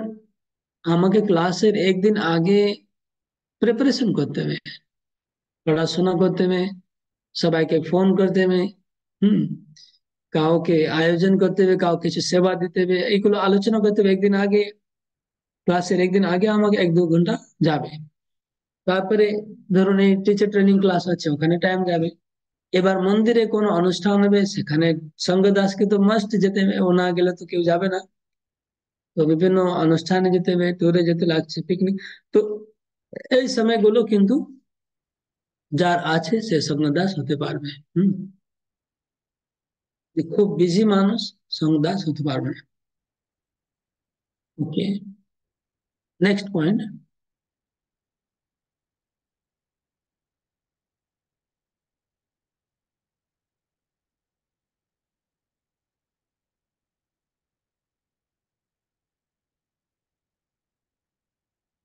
আমাকে ক্লাসের একদিন আগে প্রিপারেশন করতে হবে, পড়াশোনা করতে হবে, সবাইকে ফোন করতে হবে, হুম কাউকে আয়োজন করতে হবে, কাউকে কিছু সেবা দিতে হবে, এগুলো আলোচনা করতে হবে একদিন আগে। ক্লাসের একদিন আগে আমাকে 1-2 ঘন্টা যাবে। তারপরে ধরুন এই টিচার ট্রেনিং ক্লাস আছে, ওখানে টাইম যাবে। এবার মন্দিরে কোনো অনুষ্ঠান হবে, সেখানে সঙ্গদাসকে তো মাস্ট যেতে হবে, ও না গেলে তো কেউ যাবে না। তো বিভিন্ন অনুষ্ঠানে যেতে হবে, ট্যুরে যেতে লাগছে, পিকনিক। তো এই সময়গুলো কিন্তু যার আছে সে সঙ্গদাস হতে পারবে। যে খুব বিজি মানুষ সঙ্গদাস হতে পারবে না। ওকে, নেক্সট পয়েন্ট।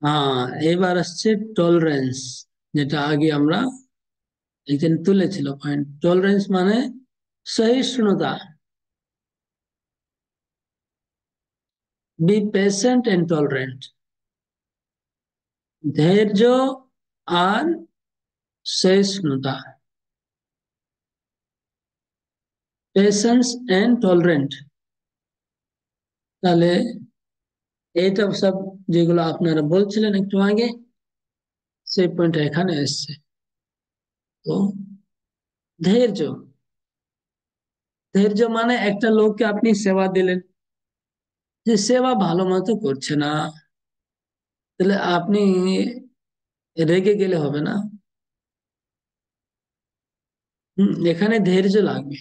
হ্যাঁ, এবার আসছে টলারেন্স, যেটা আগে আমরা এখানে তুলেছিল পয়েন্ট। টলারেন্স মানে সহিষ্ণুতা। বি পেশেন্ট এন্ড টলারেন্ট, ধৈর্য আর সহিষ্ণুতা, পেশেন্স এন্ড টলারেন্ট। তাহলে এইটা সব যেগুলো আপনারা বলছিলেন একটু আগে, সেই পয়েন্ট এখানে এসছে। তো ধৈর্য, ধৈর্য মানে একটা লোককে আপনি সেবা দিলেন, যে সেবা ভালো মতো করছে না, তাহলে আপনি রেগে গেলে হবে না। এখানে ধৈর্য লাগবে,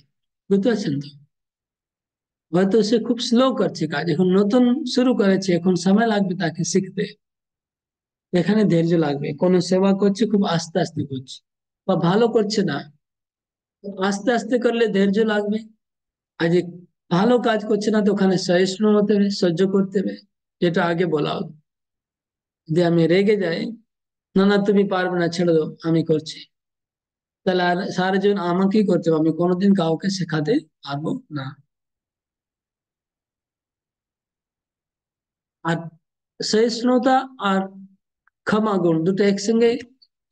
বুঝতে পারছেন তো? হয়তো সে খুব স্লো করছে কাজ, এখন নতুন শুরু করেছে, এখন সময় লাগবে তাকে শিখতে। এখানে ধৈর্য লাগবে। কোনো সেবা করছে খুব আস্তে আস্তে করছে, বা ভালো করছে না, তো আস্তে আস্তে করলে ধৈর্য লাগবে। আর যে ভালো কাজ করছে না, তো ওখানে সহিষ্ণু হতে হবে, সহ্য করতে হবে, যেটা আগে বলা হলো। যদি আমি রেগে যাই, না না তুমি পারবে না, ছেড়ে দাও আমি করছি, তাহলে আর সারা জীবন আমাকেই করতে হবে, আমি কোনোদিন কাউকে শেখাতে পারবো না। আর সহিষ্ণুতা আর ক্ষমা গুণ দুটো একসঙ্গে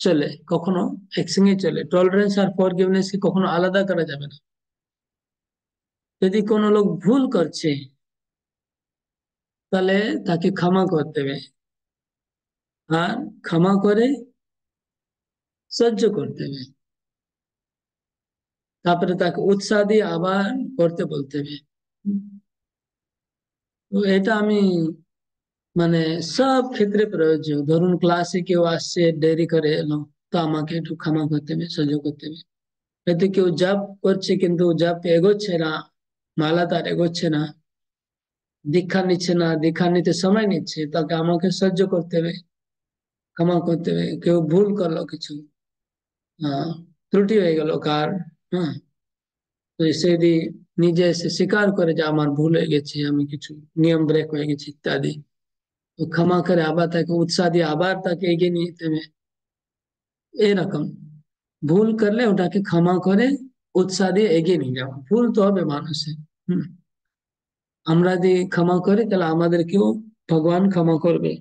চলে, কখনো একসঙ্গে চলে। টলারেন্স আর ফরগিভনেস কে কখনো আলাদা করা যাবে না। যদি কোনো লোক ভুল করছে, তাহলে তাকে ক্ষমা করতে হবে, আর ক্ষমা করে সহ্য করতে হবে, তারপরে তাকে উৎসাহ দিয়ে আবার করতে বলতে হবে। তো এটা আমি মানে সব ক্ষেত্রে প্রযোজ্য। ধরুন ক্লাসে কেউ আসছে দেরি করে এলো, তো আমাকে একটু ক্ষমা করতে হবে, সহ্য করতে হবে। হয়তো কেউ জব করছে কিন্তু জব এগোচ্ছে না, মালা তার এগোচ্ছে না, দীক্ষা নিচ্ছে না, দীক্ষা নিতে সময় নিচ্ছে, তাকে আমাকে সহ্য করতে হবে, ক্ষমা করতে হবে। কেউ ভুল করলো কিছু, ত্রুটি হয়ে গেল কার, হ্যাঁ, তো সে যদি নিজে এসে স্বীকার করে যে আমার ভুল হয়ে গেছে, আমি কিছু নিয়ম ব্রেক হয়ে গেছে ইত্যাদি, তো ক্ষমা করে আবার তাকে উৎসাহ দিয়ে আবার তাকে এগিয়ে নিয়ে যেতে হবে। এরকম ভুল করলে ওটাকে ক্ষমা করে উৎসাহ দিয়ে এগিয়ে নিয়ে যাওয়া। ভুল তো হবে মানুষের। হম আমরা যদি ক্ষমা করি তাহলে আমাদেরকেও ভগবান ক্ষমা করবে।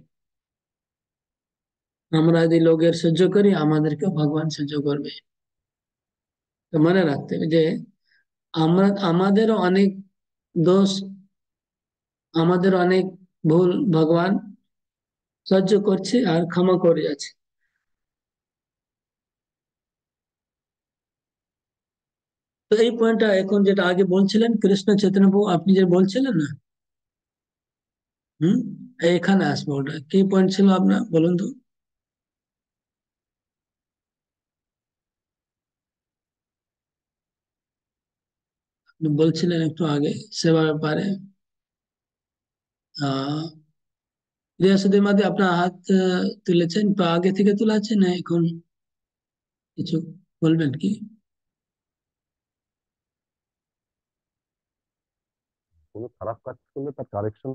আমরা যদি লোকের সহ্য করি আমাদেরকেও ভগবান সহ্য করবে। তো মনে রাখতে হবে যে আমরা আমাদেরও অনেক দোষ, আমাদের অনেক ভুল ভগবান সহ্য করছে আর ক্ষমা করে যাচ্ছে। তো এই পয়েন্টটা এখন যেটা আগে বলছিলেন কৃষ্ণ চৈতন্য প্রভু, আপনি যে বলছিলেন না, হুম, এখানে আসবো। ওটা কি পয়েন্ট ছিল আপনার, বলুন তো। আপনি বলছিলেন একটু আগে সেবার ব্যাপারে। আহ রিয়াসুদ্দিন মাদি আপনার হাত তুলেছেন, বা আগে থেকে তোলা আছে না এখন কিছু বলবেন কি? কোনো খারাপ কাজ করলে তার কারেকশন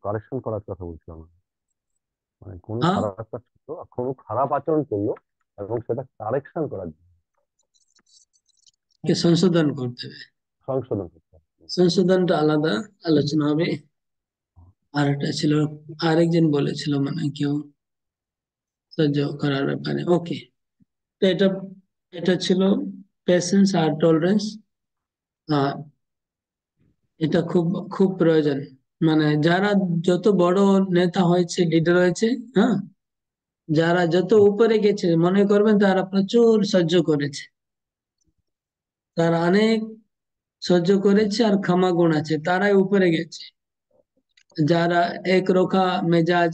কারেকশন করার কথা বলছিলাম আমি। মানে কোনো হ্যাঁ, খারাপ কাজ করলো, কোনো খারাপ আচরণ করলো এবং সেটা কারেকশন করার জন্য কে সংশোধন করতে হবে। সংশোধন করতে হবে। সংশোধনটা আলাদা আলোচনা হবে। আর একটা ছিল, আরেকজন বলেছিল মানে কেউ সহ্য করার ব্যাপারে। ওকে, তো এটা এটা ছিল পেশেন্স আর টলারেন্স। এটা খুব খুব প্রয়োজন। মানে যারা যত বড় নেতা হয়েছে, লিডার হয়েছে, হ্যাঁ, যারা যত উপরে গেছে মনে করবেন তারা প্রচুর সহ্য করেছে, তারা অনেক সহ্য করেছে আর ক্ষমা গুণ আছে, তারাই উপরে গেছে। যারা একরোখা মেজাজ,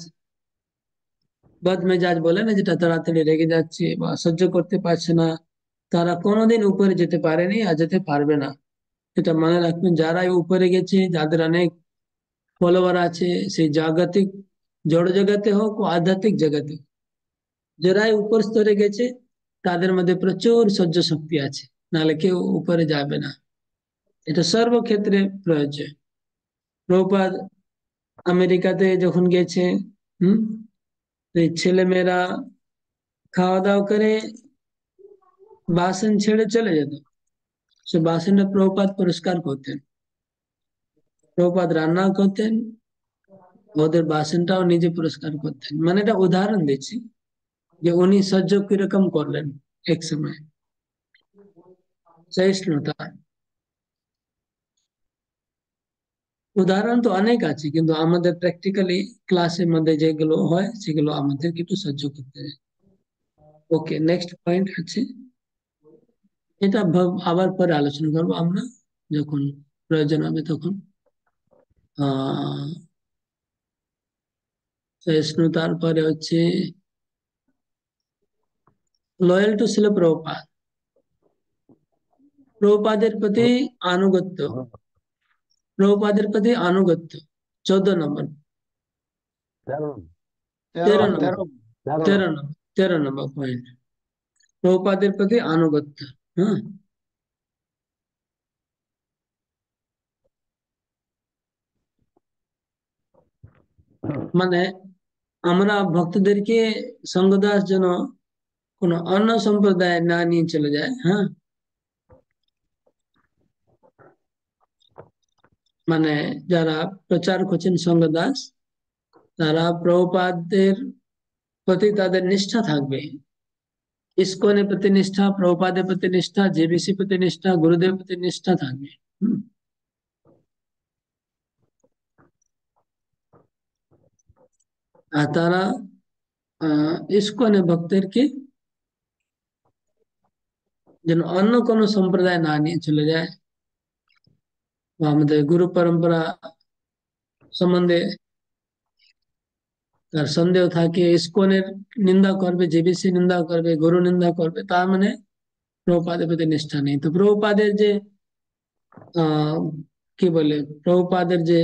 বদমেজাজ বলে না, যেটা তাড়াতাড়ি রেগে যাচ্ছে বা সহ্য করতে পারছে না, তারা কোনোদিন উপরে যেতে পারেনি আর যেতে পারবে না। এটা মনে রাখবেন, যারাই উপরে গেছে, যাদের অনেক ফলোয়ার আছে, সেই জাগতিক জড় জগতে হোক ও আধ্যাত্মিক জগতে হোক, যারাই উপর স্তরে গেছে তাদের মধ্যে প্রচুর সহ্য শক্তি আছে, নাহলে কেউ উপরে যাবে না। এটা সর্বক্ষেত্রে প্রয়োজন। প্রভুপাদ আমেরিকাতে যখন গেছে, হুম, তো এই ছেলেমেয়েরা খাওয়া দাওয়া করে বাসন ছেড়ে চলে যেত, সে বাসনটা প্রভুপাদ পরিষ্কার করতেন, প্রভুপাদ রান্না করতেন, ওদের বাসনটাও নিজে পরিষ্কার করতেন। মানে এটা উদাহরণ দিচ্ছি যে উনি সহ্য কিরকম করলেন এক সময়, সহিষ্ণুতা। উদাহরণ তো অনেক আছে, কিন্তু আমাদের প্র্যাকটিক্যালি ক্লাসের মধ্যে যেগুলো হয় সেগুলো আমাদেরকে একটু সহ্য করতে হয়। ওকে, নেক্সট পয়েন্ট আছে, এটা আবার পরে আলোচনা করবো আমরা যখন প্রয়োজন হবে তখন। আহ সহিষ্ণুতার পরে হচ্ছে লয়াল টু শিল প্রভুপাদ, প্রভুপাদের প্রতি আনুগত্য, প্রভুপাদের প্রতি আনুগত্য। 14 নম্বর, 13 13 তেরো নম্বর, তেরো 13 নম্বর, 13 নম্বর পয়েন্ট, প্রভুপাদের প্রতি আনুগত্য। হ্যাঁ, মানে আমরা ভক্তদেরকে সঙ্গদাস যেন কোনো অন্য সম্প্রদায় না নিয়ে চলে যায়। হ্যাঁ, মানে যারা প্রচার করছেন সঙ্গদাস, তারা প্রভুপাদের প্রতি তাদের নিষ্ঠা থাকবে, ইসকনের প্রতি নিষ্ঠা, প্রভুপাদের প্রতি নিষ্ঠা, জেবিসি প্রতি নিষ্ঠা, গুরুদেব প্রতি নিষ্ঠা থাকবে। হুম, আর তারা ইসকনের ভক্তদেরকে যেন অন্য কোনো সম্প্রদায় না নিয়ে চলে যায়, বা আমাদের গুরু পরম্পরা সম্বন্ধে তার সন্দেহ থাকে, ইসকনের নিন্দা করবে, জেবিসি নিন্দা করবে, গুরু নিন্দা করবে, তার মানে প্রভুপাদের প্রতি নিষ্ঠা নেই। তো প্রভুপাদের যে আহ কি বলে, প্রভুপাদের যে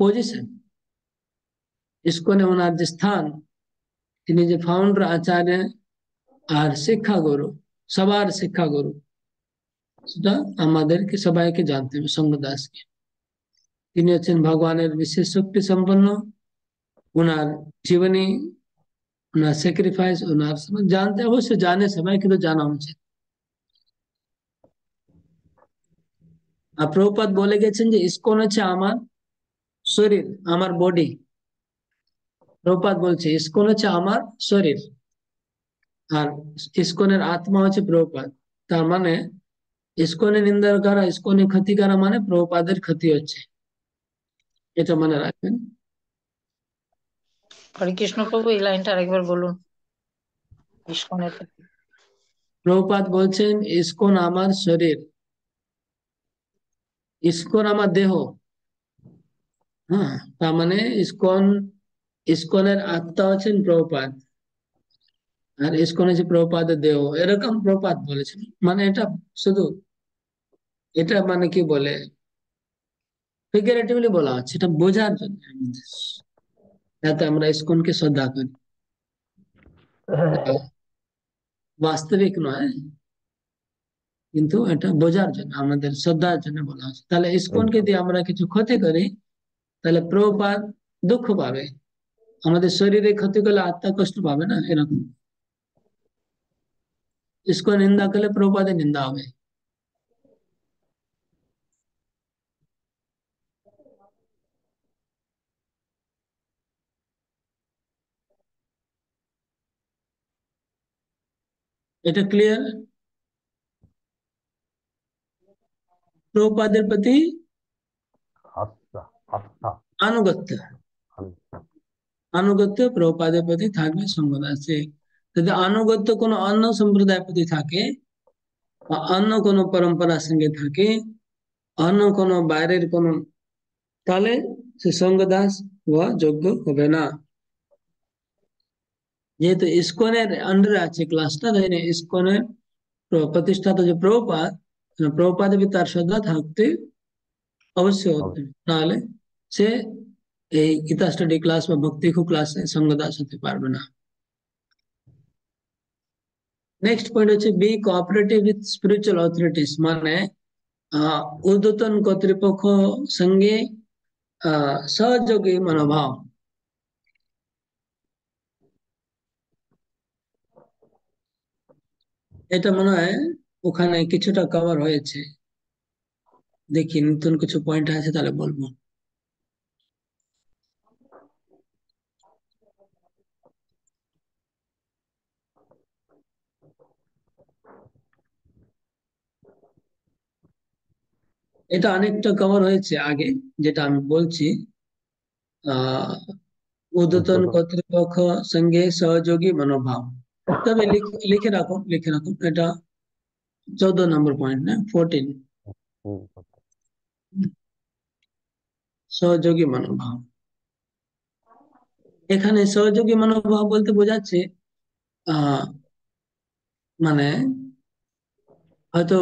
পজিশন, ইসকনে ওনার যে স্থান, তিনি যে ফাউন্ডার, আচার্য আর শিক্ষা গুরু, সবার শিক্ষা গুরু, সেটা আমাদেরকে সবাইকে জানতে হবে সঙ্গদাসকে। তিনি হচ্ছেন ভগবানের বিশেষ শক্তি সম্পন্ন। ওনার জীবনী, ওনার স্যাক্রিফাইস, ওনার জানতে অবশ্যই জানে সবাই, কিন্তু জানা উচিত। আর প্রভুপাদ বলে গেছেন যে ইসকন হচ্ছে আমার শরীর, আমার বডি। প্রভুপাদ বলছে ইসকন হচ্ছে আমার শরীর, আর ইসকনের আত্মা হচ্ছে প্রভুপাদ। তার মানে ইসকনের নিন্দা করা, ইসকনের ক্ষতি করা মানে প্রভুপাদের ক্ষতি হচ্ছে, এটা মনে রাখবেন। হরে কৃষ্ণ প্রভু, এই লাইনটা আরেকবার বলুন। ইস্কনের প্রভুপাদ বলছেন ইসকন আমার শরীর, ইসকন আমার দেহ। হ্যাঁ, তার মানে ইসকনের আত্মা হচ্ছেন প্রভুপাদ, আর ইসকন হচ্ছে প্রভুপাদের দেহ, এরকম প্রভুপাদ বলেছেন। মানে এটা শুধু, এটা মানে কি বলে, ফিগারেটিভলি বলা হচ্ছে, এটা বোঝার জন্য আমাদের, যাতে আমরা ইসকনকে শ্রদ্ধা করি। বাস্তবিক নয়, কিন্তু এটা বোঝার জন্য, আমাদের শ্রদ্ধার জন্য বলা হচ্ছে। তাহলে ইসকনকে দিয়ে আমরা কিছু ক্ষতি করি, তাহলে প্রভুপাদ দুঃখ পাবে। আমাদের শরীরে ক্ষতি করলে আত্মা কষ্ট পাবে না, এরকম। इसको निंदा करले प्रभुपाদের নিন্দা হবে। এটা ক্লিয়ার? প্রভুপাদের প্রতি আস্থা, আস্থা, আনুগত্য, আনুগত্য প্রভুপাদের প্রতি থাকবে সঙ্গদাসে। যদি আনুগত্য কোনো অন্য সম্প্রদায়ের প্রতি থাকে বা অন্য কোনো পরম্পরার সঙ্গে থাকে, অন্য কোনো বাইরের কোনো, তাহলে সে সঙ্গদাস হওয়া যোগ্য হবে না। যেহেতু ইসকনের আন্ডারে আছে ক্লাসটা, তাই না, ইসকনের প্রতিষ্ঠাতা যে প্রভুপাদ, প্রভুপাদের প্রতি তার শ্রদ্ধা থাকতে অবশ্যই হতে হবে, নাহলে সে এই গীতা স্টাডি ক্লাস বা ভক্তি ক্লাসে সঙ্গদাস হতে পারবে না। নেক্সট পয়েন্ট হচ্ছে be cooperative with spiritual authorities, মানে ঊর্ধ্বতন কর্তৃপক্ষ সঙ্গে সহযোগী মনোভাব। এটা মনে হয় ওখানে কিছুটা কভার হয়েছে, দেখি নতুন কিছু পয়েন্ট আছে তাহলে বলবো। এটা অনেকটা কভার হয়েছে আগে, যেটা আমি বলছি। ঊর্ধ্বতন কর্তৃপক্ষ সঙ্গে সহযোগী মনোভাব, তবে লিখে রাখুন, লিখে রাখুন, এটা 14 নম্বর পয়েন্ট না, 14, সহযোগী মনোভাব। এখানে সহযোগী মনোভাব বলতে বোঝাচ্ছে মানে হয়তো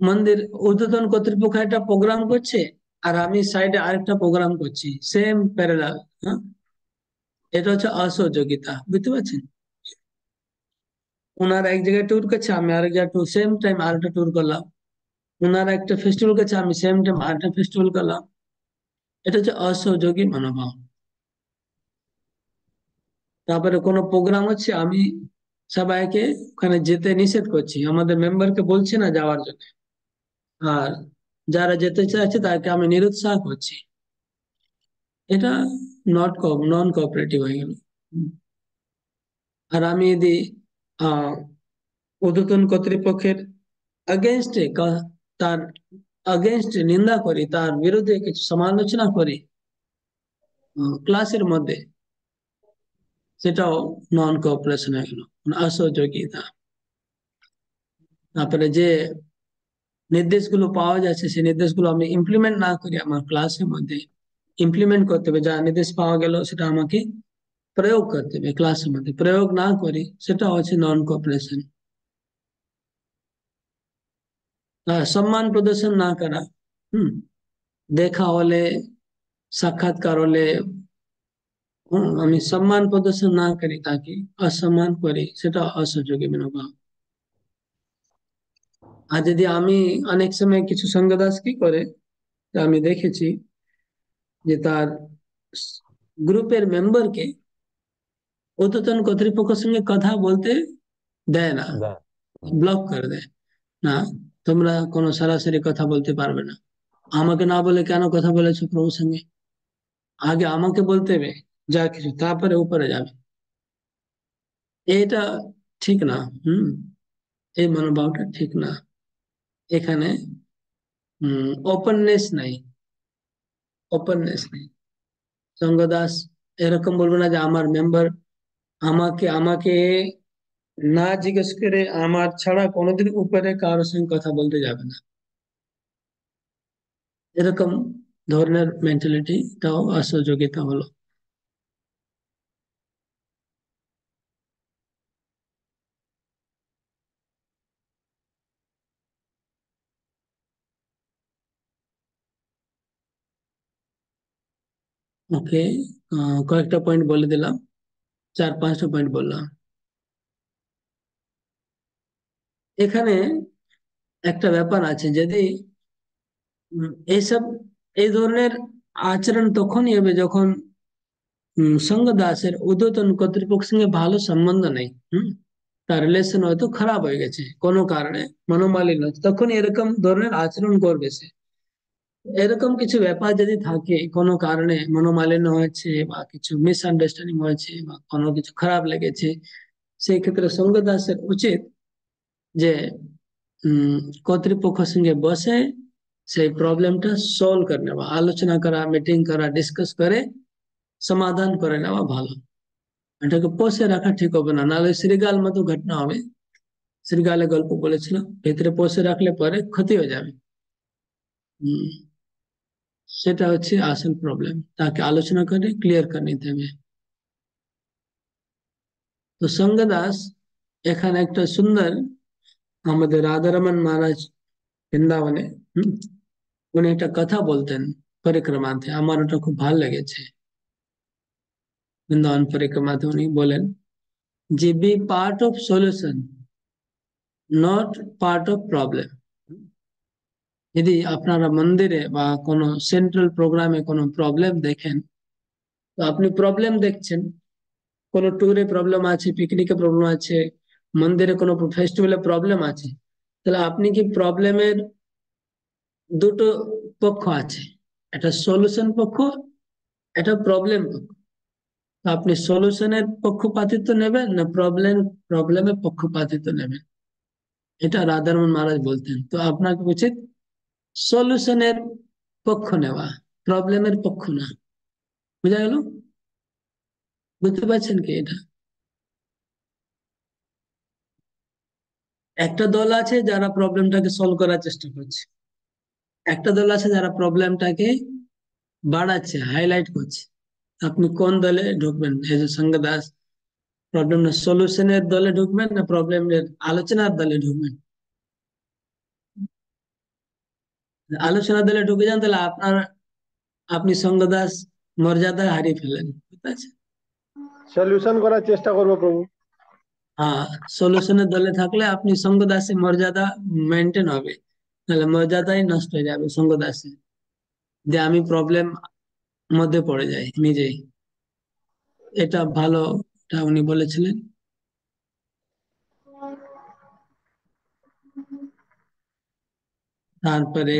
মন্দির ঊর্ধ্বতন কর্তৃপক্ষ একটা প্রোগ্রাম করছে আর আমি সাইডে আরেকটা প্রোগ্রাম করছি, সেম প্যারালাল। এটা হচ্ছে অসহযোগিতা, বুঝতে পারছেন? ওনারা এক জায়গায় ট্যুর করছে, আমি আরেক জায়গায় ট্যুর, সেম টাইম আরেকটা ট্যুর করলাম। ওনারা একটা ফেস্টিভ্যাল করছে, আমি সেম টাইম আরেকটা ফেস্টিভ্যাল করলাম। এটা হচ্ছে অসহযোগী মনোভাব। তারপরে কোনো প্রোগ্রাম হচ্ছে, আমি সবাইকে ওখানে যেতে নিষেধ করছি, আমাদের মেম্বারকে বলছি না যাওয়ার জন্য, আর যারা যেতে চাইছে তাকে আমি নিরুৎসাহ করছি। এটা নন কোঅপারেটিভ হয়ে গেল। আর আমি যদি ঊর্ধ্বতন কর্তৃপক্ষের अगेंस्टे তার अगेंस्टे নিন্দা করি, তার বিরুদ্ধে কিছু সমালোচনা করি ক্লাসের মধ্যে, সেটাও নন কোঅপারেশন হয়ে গেল, অসহযোগিতা। তারপরে যে নির্দেশগুলো পাওয়া যাচ্ছে সেই নির্দেশগুলো আমি ইমপ্লিমেন্ট না করি আমার ক্লাসের মধ্যে, ইমপ্লিমেন্ট করতে হবে, যা নির্দেশ পাওয়া গেল সেটা আমাকে প্রয়োগ করতে হবে ক্লাসের মধ্যে, প্রয়োগ না করি সেটা হচ্ছে নন কোঅপারেশন। সম্মান প্রদর্শন না করা, দেখা হলে, সাক্ষাৎকার হলে আমি সম্মান প্রদর্শন না করি, তাকে অসম্মান করি, সেটা অসহযোগী মনোভাব। আর যদি আমি অনেক সময় কিছু সঙ্গদাস কি করে, তা আমি দেখেছি যে তার গ্রুপের মেম্বারকে ঊর্ধ্বতন কর্তৃপক্ষের সঙ্গে কথা বলতে দেয় না, দেয়। ব্লক করে দেয়। না, তোমরা কোনো সরাসরি কথা বলতে পারবে না। আমাকে না বলে কেন কথা বলেছো প্রভুর সঙ্গে? আগে আমাকে বলতে হবে যা কিছু, তারপরে উপরে যাবে। এটা ঠিক না। হুম, এই মনোভাবটা ঠিক না। এখানে ওপেননেস নাই, ওপেননেস নেই। সঙ্গদাস এরকম বলবো না যে আমার মেম্বার আমাকে আমাকে না জিজ্ঞেস করে আমার ছাড়া কোনোদিন উপরে কারোর সঙ্গে কথা বলতে যাবে না, এরকম ধরনের মেন্টালিটিটাও অসহযোগিতা হলো। ওকে, কয়েকটা পয়েন্ট বলে দিলাম, 4-5টা পয়েন্ট বললাম। এখানে একটা ব্যাপার আছে, যদি এইসব এই ধরনের আচরণ তখনই হবে যখন সঙ্গদাসের ঊর্ধ্বতন কর্তৃপক্ষের সঙ্গে ভালো সম্বন্ধ নেই। তার রিলেশন হয়তো খারাপ হয়ে গেছে কোনো কারণে, মনোমালিন্য, তখন এরকম ধরনের আচরণ করবে সে। এরকম কিছু ব্যাপার যদি থাকে, কোনো কারণে মনোমালিন্য হয়েছে বা কিছু মিসআন্ডারস্ট্যান্ডিং হয়েছে বা কোনো কিছু খারাপ লেগেছে, সেই ক্ষেত্রে সঙ্গদাসের উচিত যে কর্তৃপক্ষের সঙ্গে বসে সেই প্রবলেমটা সলভ করে নেওয়া, আলোচনা করা, মিটিং করা, ডিসকাস করে সমাধান করে নেওয়া ভালো। এটাকে পোষে রাখা ঠিক হবে না, নাহলে শ্রীগাল মতো ঘটনা হবে। শ্রীগালে গল্প বলেছিল, ভেতরে পোষে রাখলে পরে ক্ষতি হয়ে যাবে। সেটা হচ্ছে আসল প্রবলেম, তাকে আলোচনা করে ক্লিয়ার করে নিতে হবে। তো সঙ্গদাস এখানে একটা সুন্দর, আমাদের রাধারমন মহারাজ বৃন্দাবনে উনি একটা কথা বলতেন পরিক্রমাতে, আমার ওটা খুব ভালো লেগেছে। বৃন্দাবন পরিক্রমাতে উনি বলেন যে be part of solution, not part of problem. যদি আপনারা মন্দিরে বা কোনো সেন্ট্রাল প্রোগ্রামে কোনো প্রবলেম দেখেন, তো আপনি প্রবলেম দেখছেন, কোনো ট্যুরে প্রবলেম আছে, পিকনিকে প্রবলেম আছে, মন্দিরে কোনো ফেস্টিভ্যালে প্রবলেম আছে, তাহলে আপনি কি প্রবলেমের দুটো পক্ষ আছে, একটা সলিউশন পক্ষ, একটা প্রবলেম পক্ষ। তো আপনি সলিউশনের পক্ষপাতিত্ব নেবেন না প্রবলেমের পক্ষপাতিত্ব নেবেন? এটা রাধারমন মহারাজ বলতেন। তো আপনাকে উচিত সলিউশনের পক্ষ নেওয়া, প্রবলেমের পক্ষ না। বুঝা গেল? বুঝতে পারছেন কি এটা? একটা দল আছে যারা প্রবলেমটাকে সলভ করার চেষ্টা করছে, একটা দল আছে যারা প্রবলেমটাকে বাড়াচ্ছে, হাইলাইট করছে। আপনি কোন দলে ঢুকবেন এজ এ সঙ্গদাস? প্রবলেম সলিউশনের দলে ঢুকবেন না প্রবলেমের আলোচনার দলে ঢুকবেন? আলোচনার দলে ঢুকে যান, তাহলে আপনি সঙ্গদাস মর্যাদা হারিয়ে ফেলেন। বুঝতে পারছেন? সলিউশন করার চেষ্টা করবো প্রভু। হ্যাঁ, সলিউশনের দলে থাকলে আপনি সঙ্গদাসের মর্যাদা মেনটেন হবে, তাহলে মর্যাদাই নষ্ট হয়ে যাবে সঙ্গদাসে, যে আমি প্রবলেম মধ্যে পড়ে যাই নিজেই। এটা ভালো, এটা উনি বলেছিলেন। তারপরে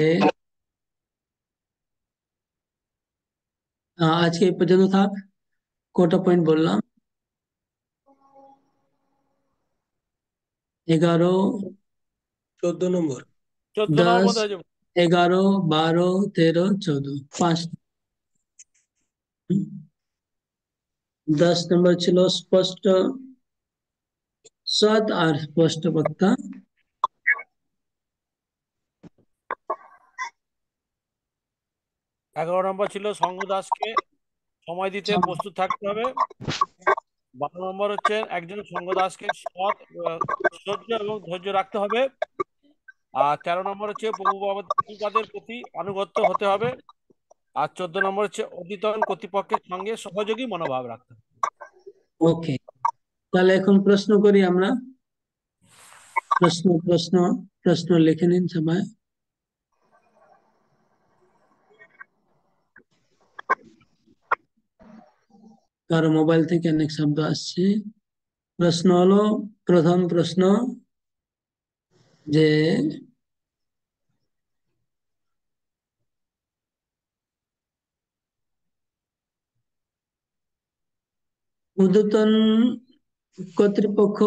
আজকে এই পর্যন্ত থাক। কটা পয়েন্ট বললাম? 11, 14 নম্বর, 14 নম্বর 10, মধ্যে হয়ে যাবে। 11, 12, 13, 14, 5। 10 নম্বর ছিল স্পষ্ট সৎ আর স্পষ্ট বক্তা। 11 নম্বর ছিল সঙ্গদাসকে সময় দিতে প্রস্তুত থাকতে হবে। 12 নম্বর হচ্ছে একজন সঙ্গদাসকে সৎ, সহ্য এবং ধৈর্য রাখতে হবে। আর 13 নম্বর হচ্ছে প্রভুপাদের প্রতি আনুগত্য হতে হবে। আর 14 নম্বর হচ্ছে ঊর্ধ্বতন কর্তৃপক্ষের সঙ্গে সহযোগী মনোভাব রাখতে হবে। ওকে, তাহলে এখন প্রশ্ন করি আমরা। প্রশ্ন प्रश्न लिखे নিন সবাই। কারো মোবাইল থেকে অনেক শব্দ আসছে। প্রশ্ন হলো, প্রথম প্রশ্ন যে ঊর্ধ্বতন কর্তৃপক্ষ,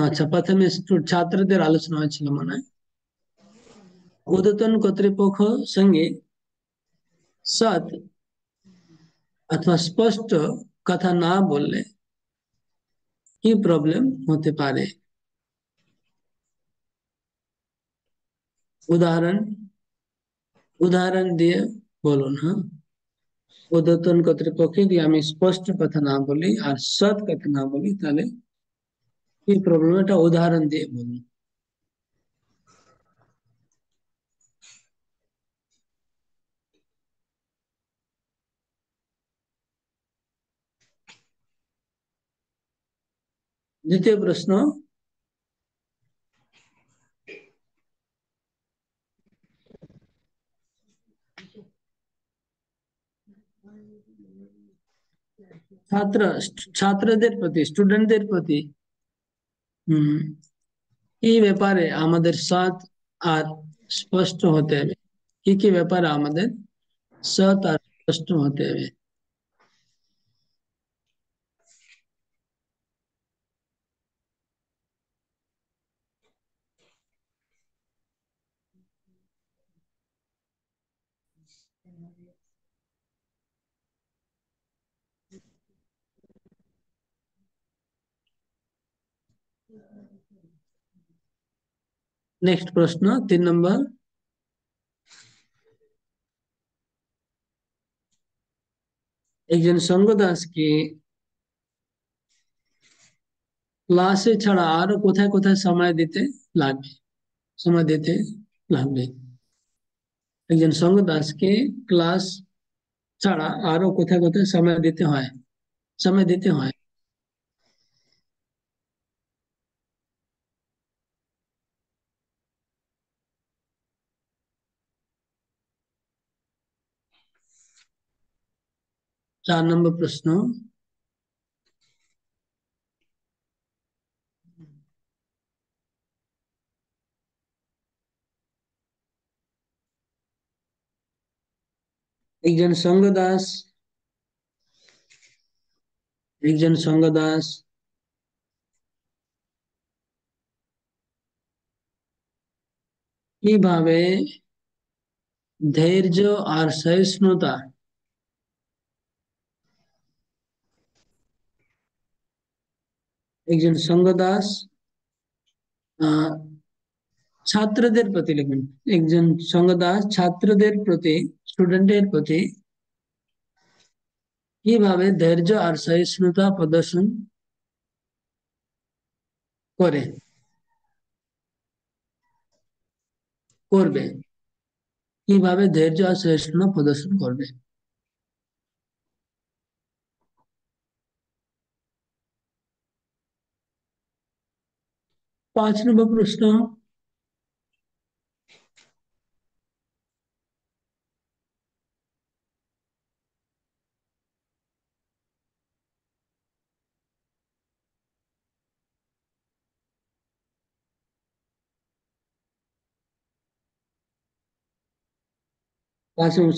আচ্ছা প্রথমে ছাত্রদের আলোচনা হয়েছিল মনে হয়। ঊর্ধ্বতন কর্তৃপক্ষ সঙ্গে সৎ অথবা স্পষ্ট কথা না বললে কি প্রবলেম হতে পারে? উদাহরণ উদাহরণ দিয়ে বলুন। হ্যাঁ, ঊর্ধ্বতন কর্তৃপক্ষকে দিয়ে আমি স্পষ্ট কথা না বলি আর সৎ কথা না বলি তাহলে কি প্রবলেম, এটা উদাহরণ দিয়ে বলুন। দ্বিতীয় প্রশ্ন, ছাত্র ছাত্রদের প্রতি, স্টুডেন্টদের প্রতি এই ব্যাপারে আমাদের সৎ আর স্পষ্ট হতে হবে। কি কি ব্যাপারে আমাদের সৎ আর স্পষ্ট হতে হবে? নেক্সট প্রশ্ন 3 নম্বর, একজন সঙ্গ দাসকে ক্লাসে ছাড়া আরো কোথায় কোথায় সময় দিতে লাগবে? সময় দিতে লাগবে একজন সঙ্গ দাসকে ক্লাস ছাড়া আরো কোথায় কোথায় সময় দিতে হয়? 4 নম্বর প্রশ্ন, একজন সঙ্গ দাস কিভাবে ধৈর্য আর সহিষ্ণুতা একজন সঙ্গ দাস আহ, ছাত্রদের প্রতি লিখুন। একজন সঙ্গ দাস ছাত্রদের প্রতি, স্টুডেন্টের প্রতি কিভাবে ধৈর্য আর সহিষ্ণুতা প্রদর্শন করে করবে কিভাবে ধৈর্য আর সহিষ্ণুতা প্রদর্শন করবে? 5 নম্বর প্রশ্ন,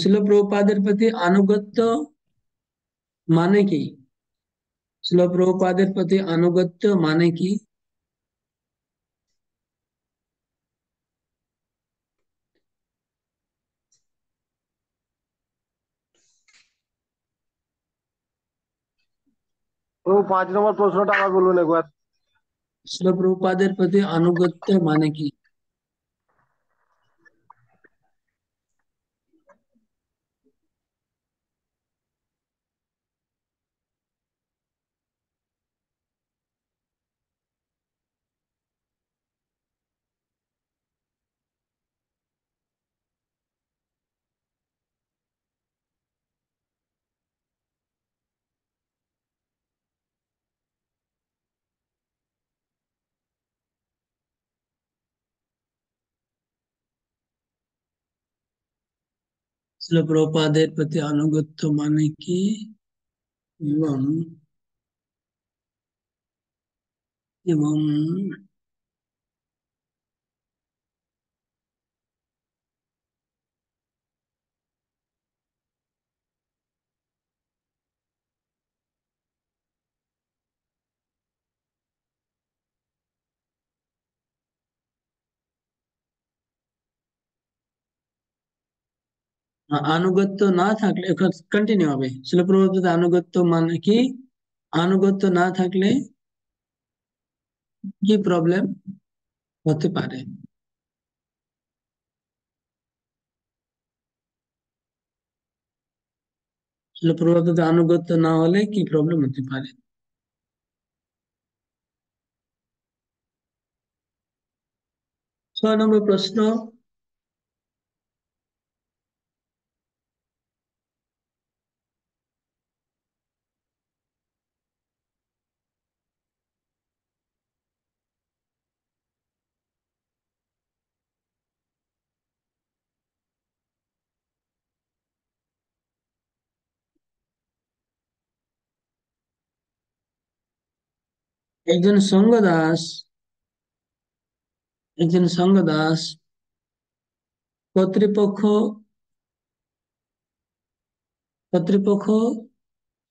শিল প্রভুপাদের প্রতি আনুগত্য মানে কি? শিল প্রভুপাদের প্রতি আনুগত্য মানে কি? প্রভু 5 নম্বর প্রশ্নটা আবার বলুন একবার। শিল প্রভুপাদের প্রতি আনুগত্য মানে কি? শিল প্রভুপাদের প্রতি আনুগত্য মানে কি, এবং এবং আনুগত্য না থাকলে কন্টিনিউ হবে। শিল প্রভুপাদের আনুগত্য মানে কি, আনুগত্য না থাকলে কি প্রবলেম হতে পারে। শিল প্রভুপাদের আনুগত্য না হলে কি প্রবলেম হতে পারে। 6 নম্বর প্রশ্ন, একজন সঙ্গদাস কর্তৃপক্ষ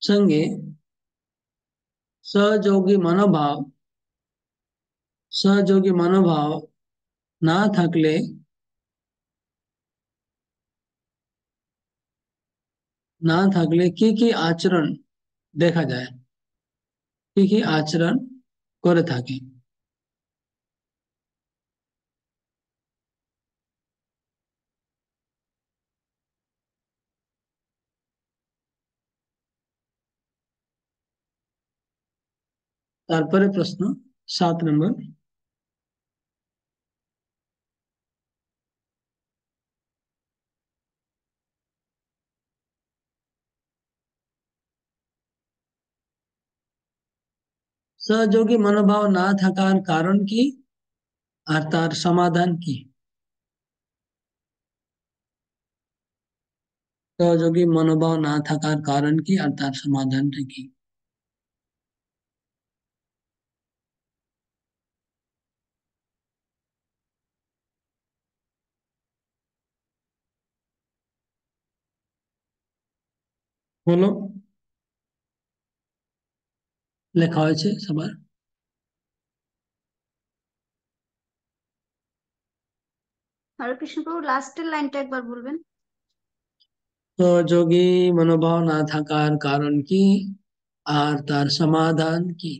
সঙ্গে সহযোগী মনোভাব না থাকলে কি কি আচরণ দেখা যায়, কি কি আচরণ করে থাকে। তারপরে প্রশ্ন 7 নম্বর, সহযোগী মনোভাব না থাকার কারণ কি আর তার সমাধান কি। সহযোগী মনোভাব না থাকার কারণ কি আর তার সমাধানটা কি। বলো, লেখা হয়েছে সবার। হরে কৃষ্ণ প্রভু, লাস্টের লাইনটা একবার বলবেন। সহযোগী মনোভাব না থাকার কারণ কি আর তার সমাধান কি।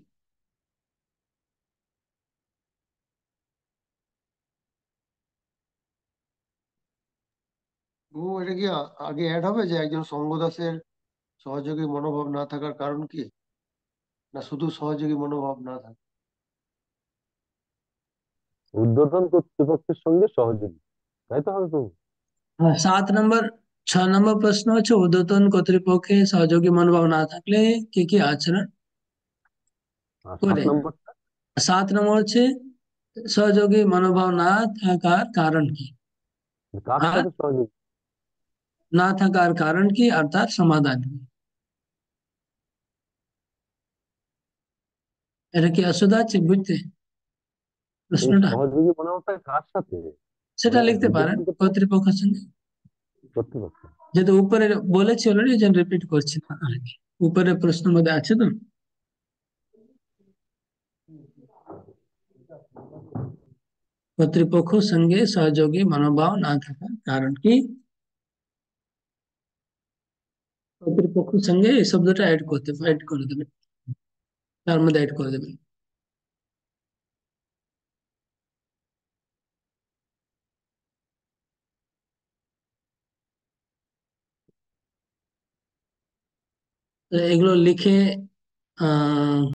এটা কি আগে অ্যাড হবে যে একজন সঙ্গদাসের সহযোগী মনোভাব না থাকার কারণ কি, না শুধু সহযোগী মনোভাব না থাকে? ঊর্ধ্বতন কর্তৃপক্ষের সঙ্গে সহযোগী, তাই তো হবে প্রভু? 7 নম্বর 6 নম্বর প্রশ্ন হচ্ছে ঊর্ধ্বতন কর্তৃপক্ষে সহযোগী মনোভাব না থাকলে কি কি আচরণ আর 7 করে। নম্বর 7 নম্বর হচ্ছে সহযোগী মনোভাব না থাকার কারণ কি, কার আর সাথে সহযোগী? না থাকার কারণ কি আর তার সমাধান কি। এটা কি অসুবিধা আছে বুঝতে এই প্রশ্নটা? সহযোগী মনোভাবটা কার সাথে? সেটা মানে লিখতে পারেন ঊর্ধ্বতন কর্তৃপক্ষের সঙ্গে, কর্তৃপক্ষ। যেহেতু উপরে বলেছি অলরেডি, যেন রিপিট করছি না আর কি। উপরে প্রশ্নের মধ্যে আছে তো। কর্তৃপক্ষ সঙ্গে সহযোগী মনোভাব না থাকার কারণ কি, কর্তৃপক্ষ সঙ্গে এই শব্দটা অ্যাড করে দেবেন, তার মধ্যে অ্যাড করে দেবেন। তো এগুলো লিখে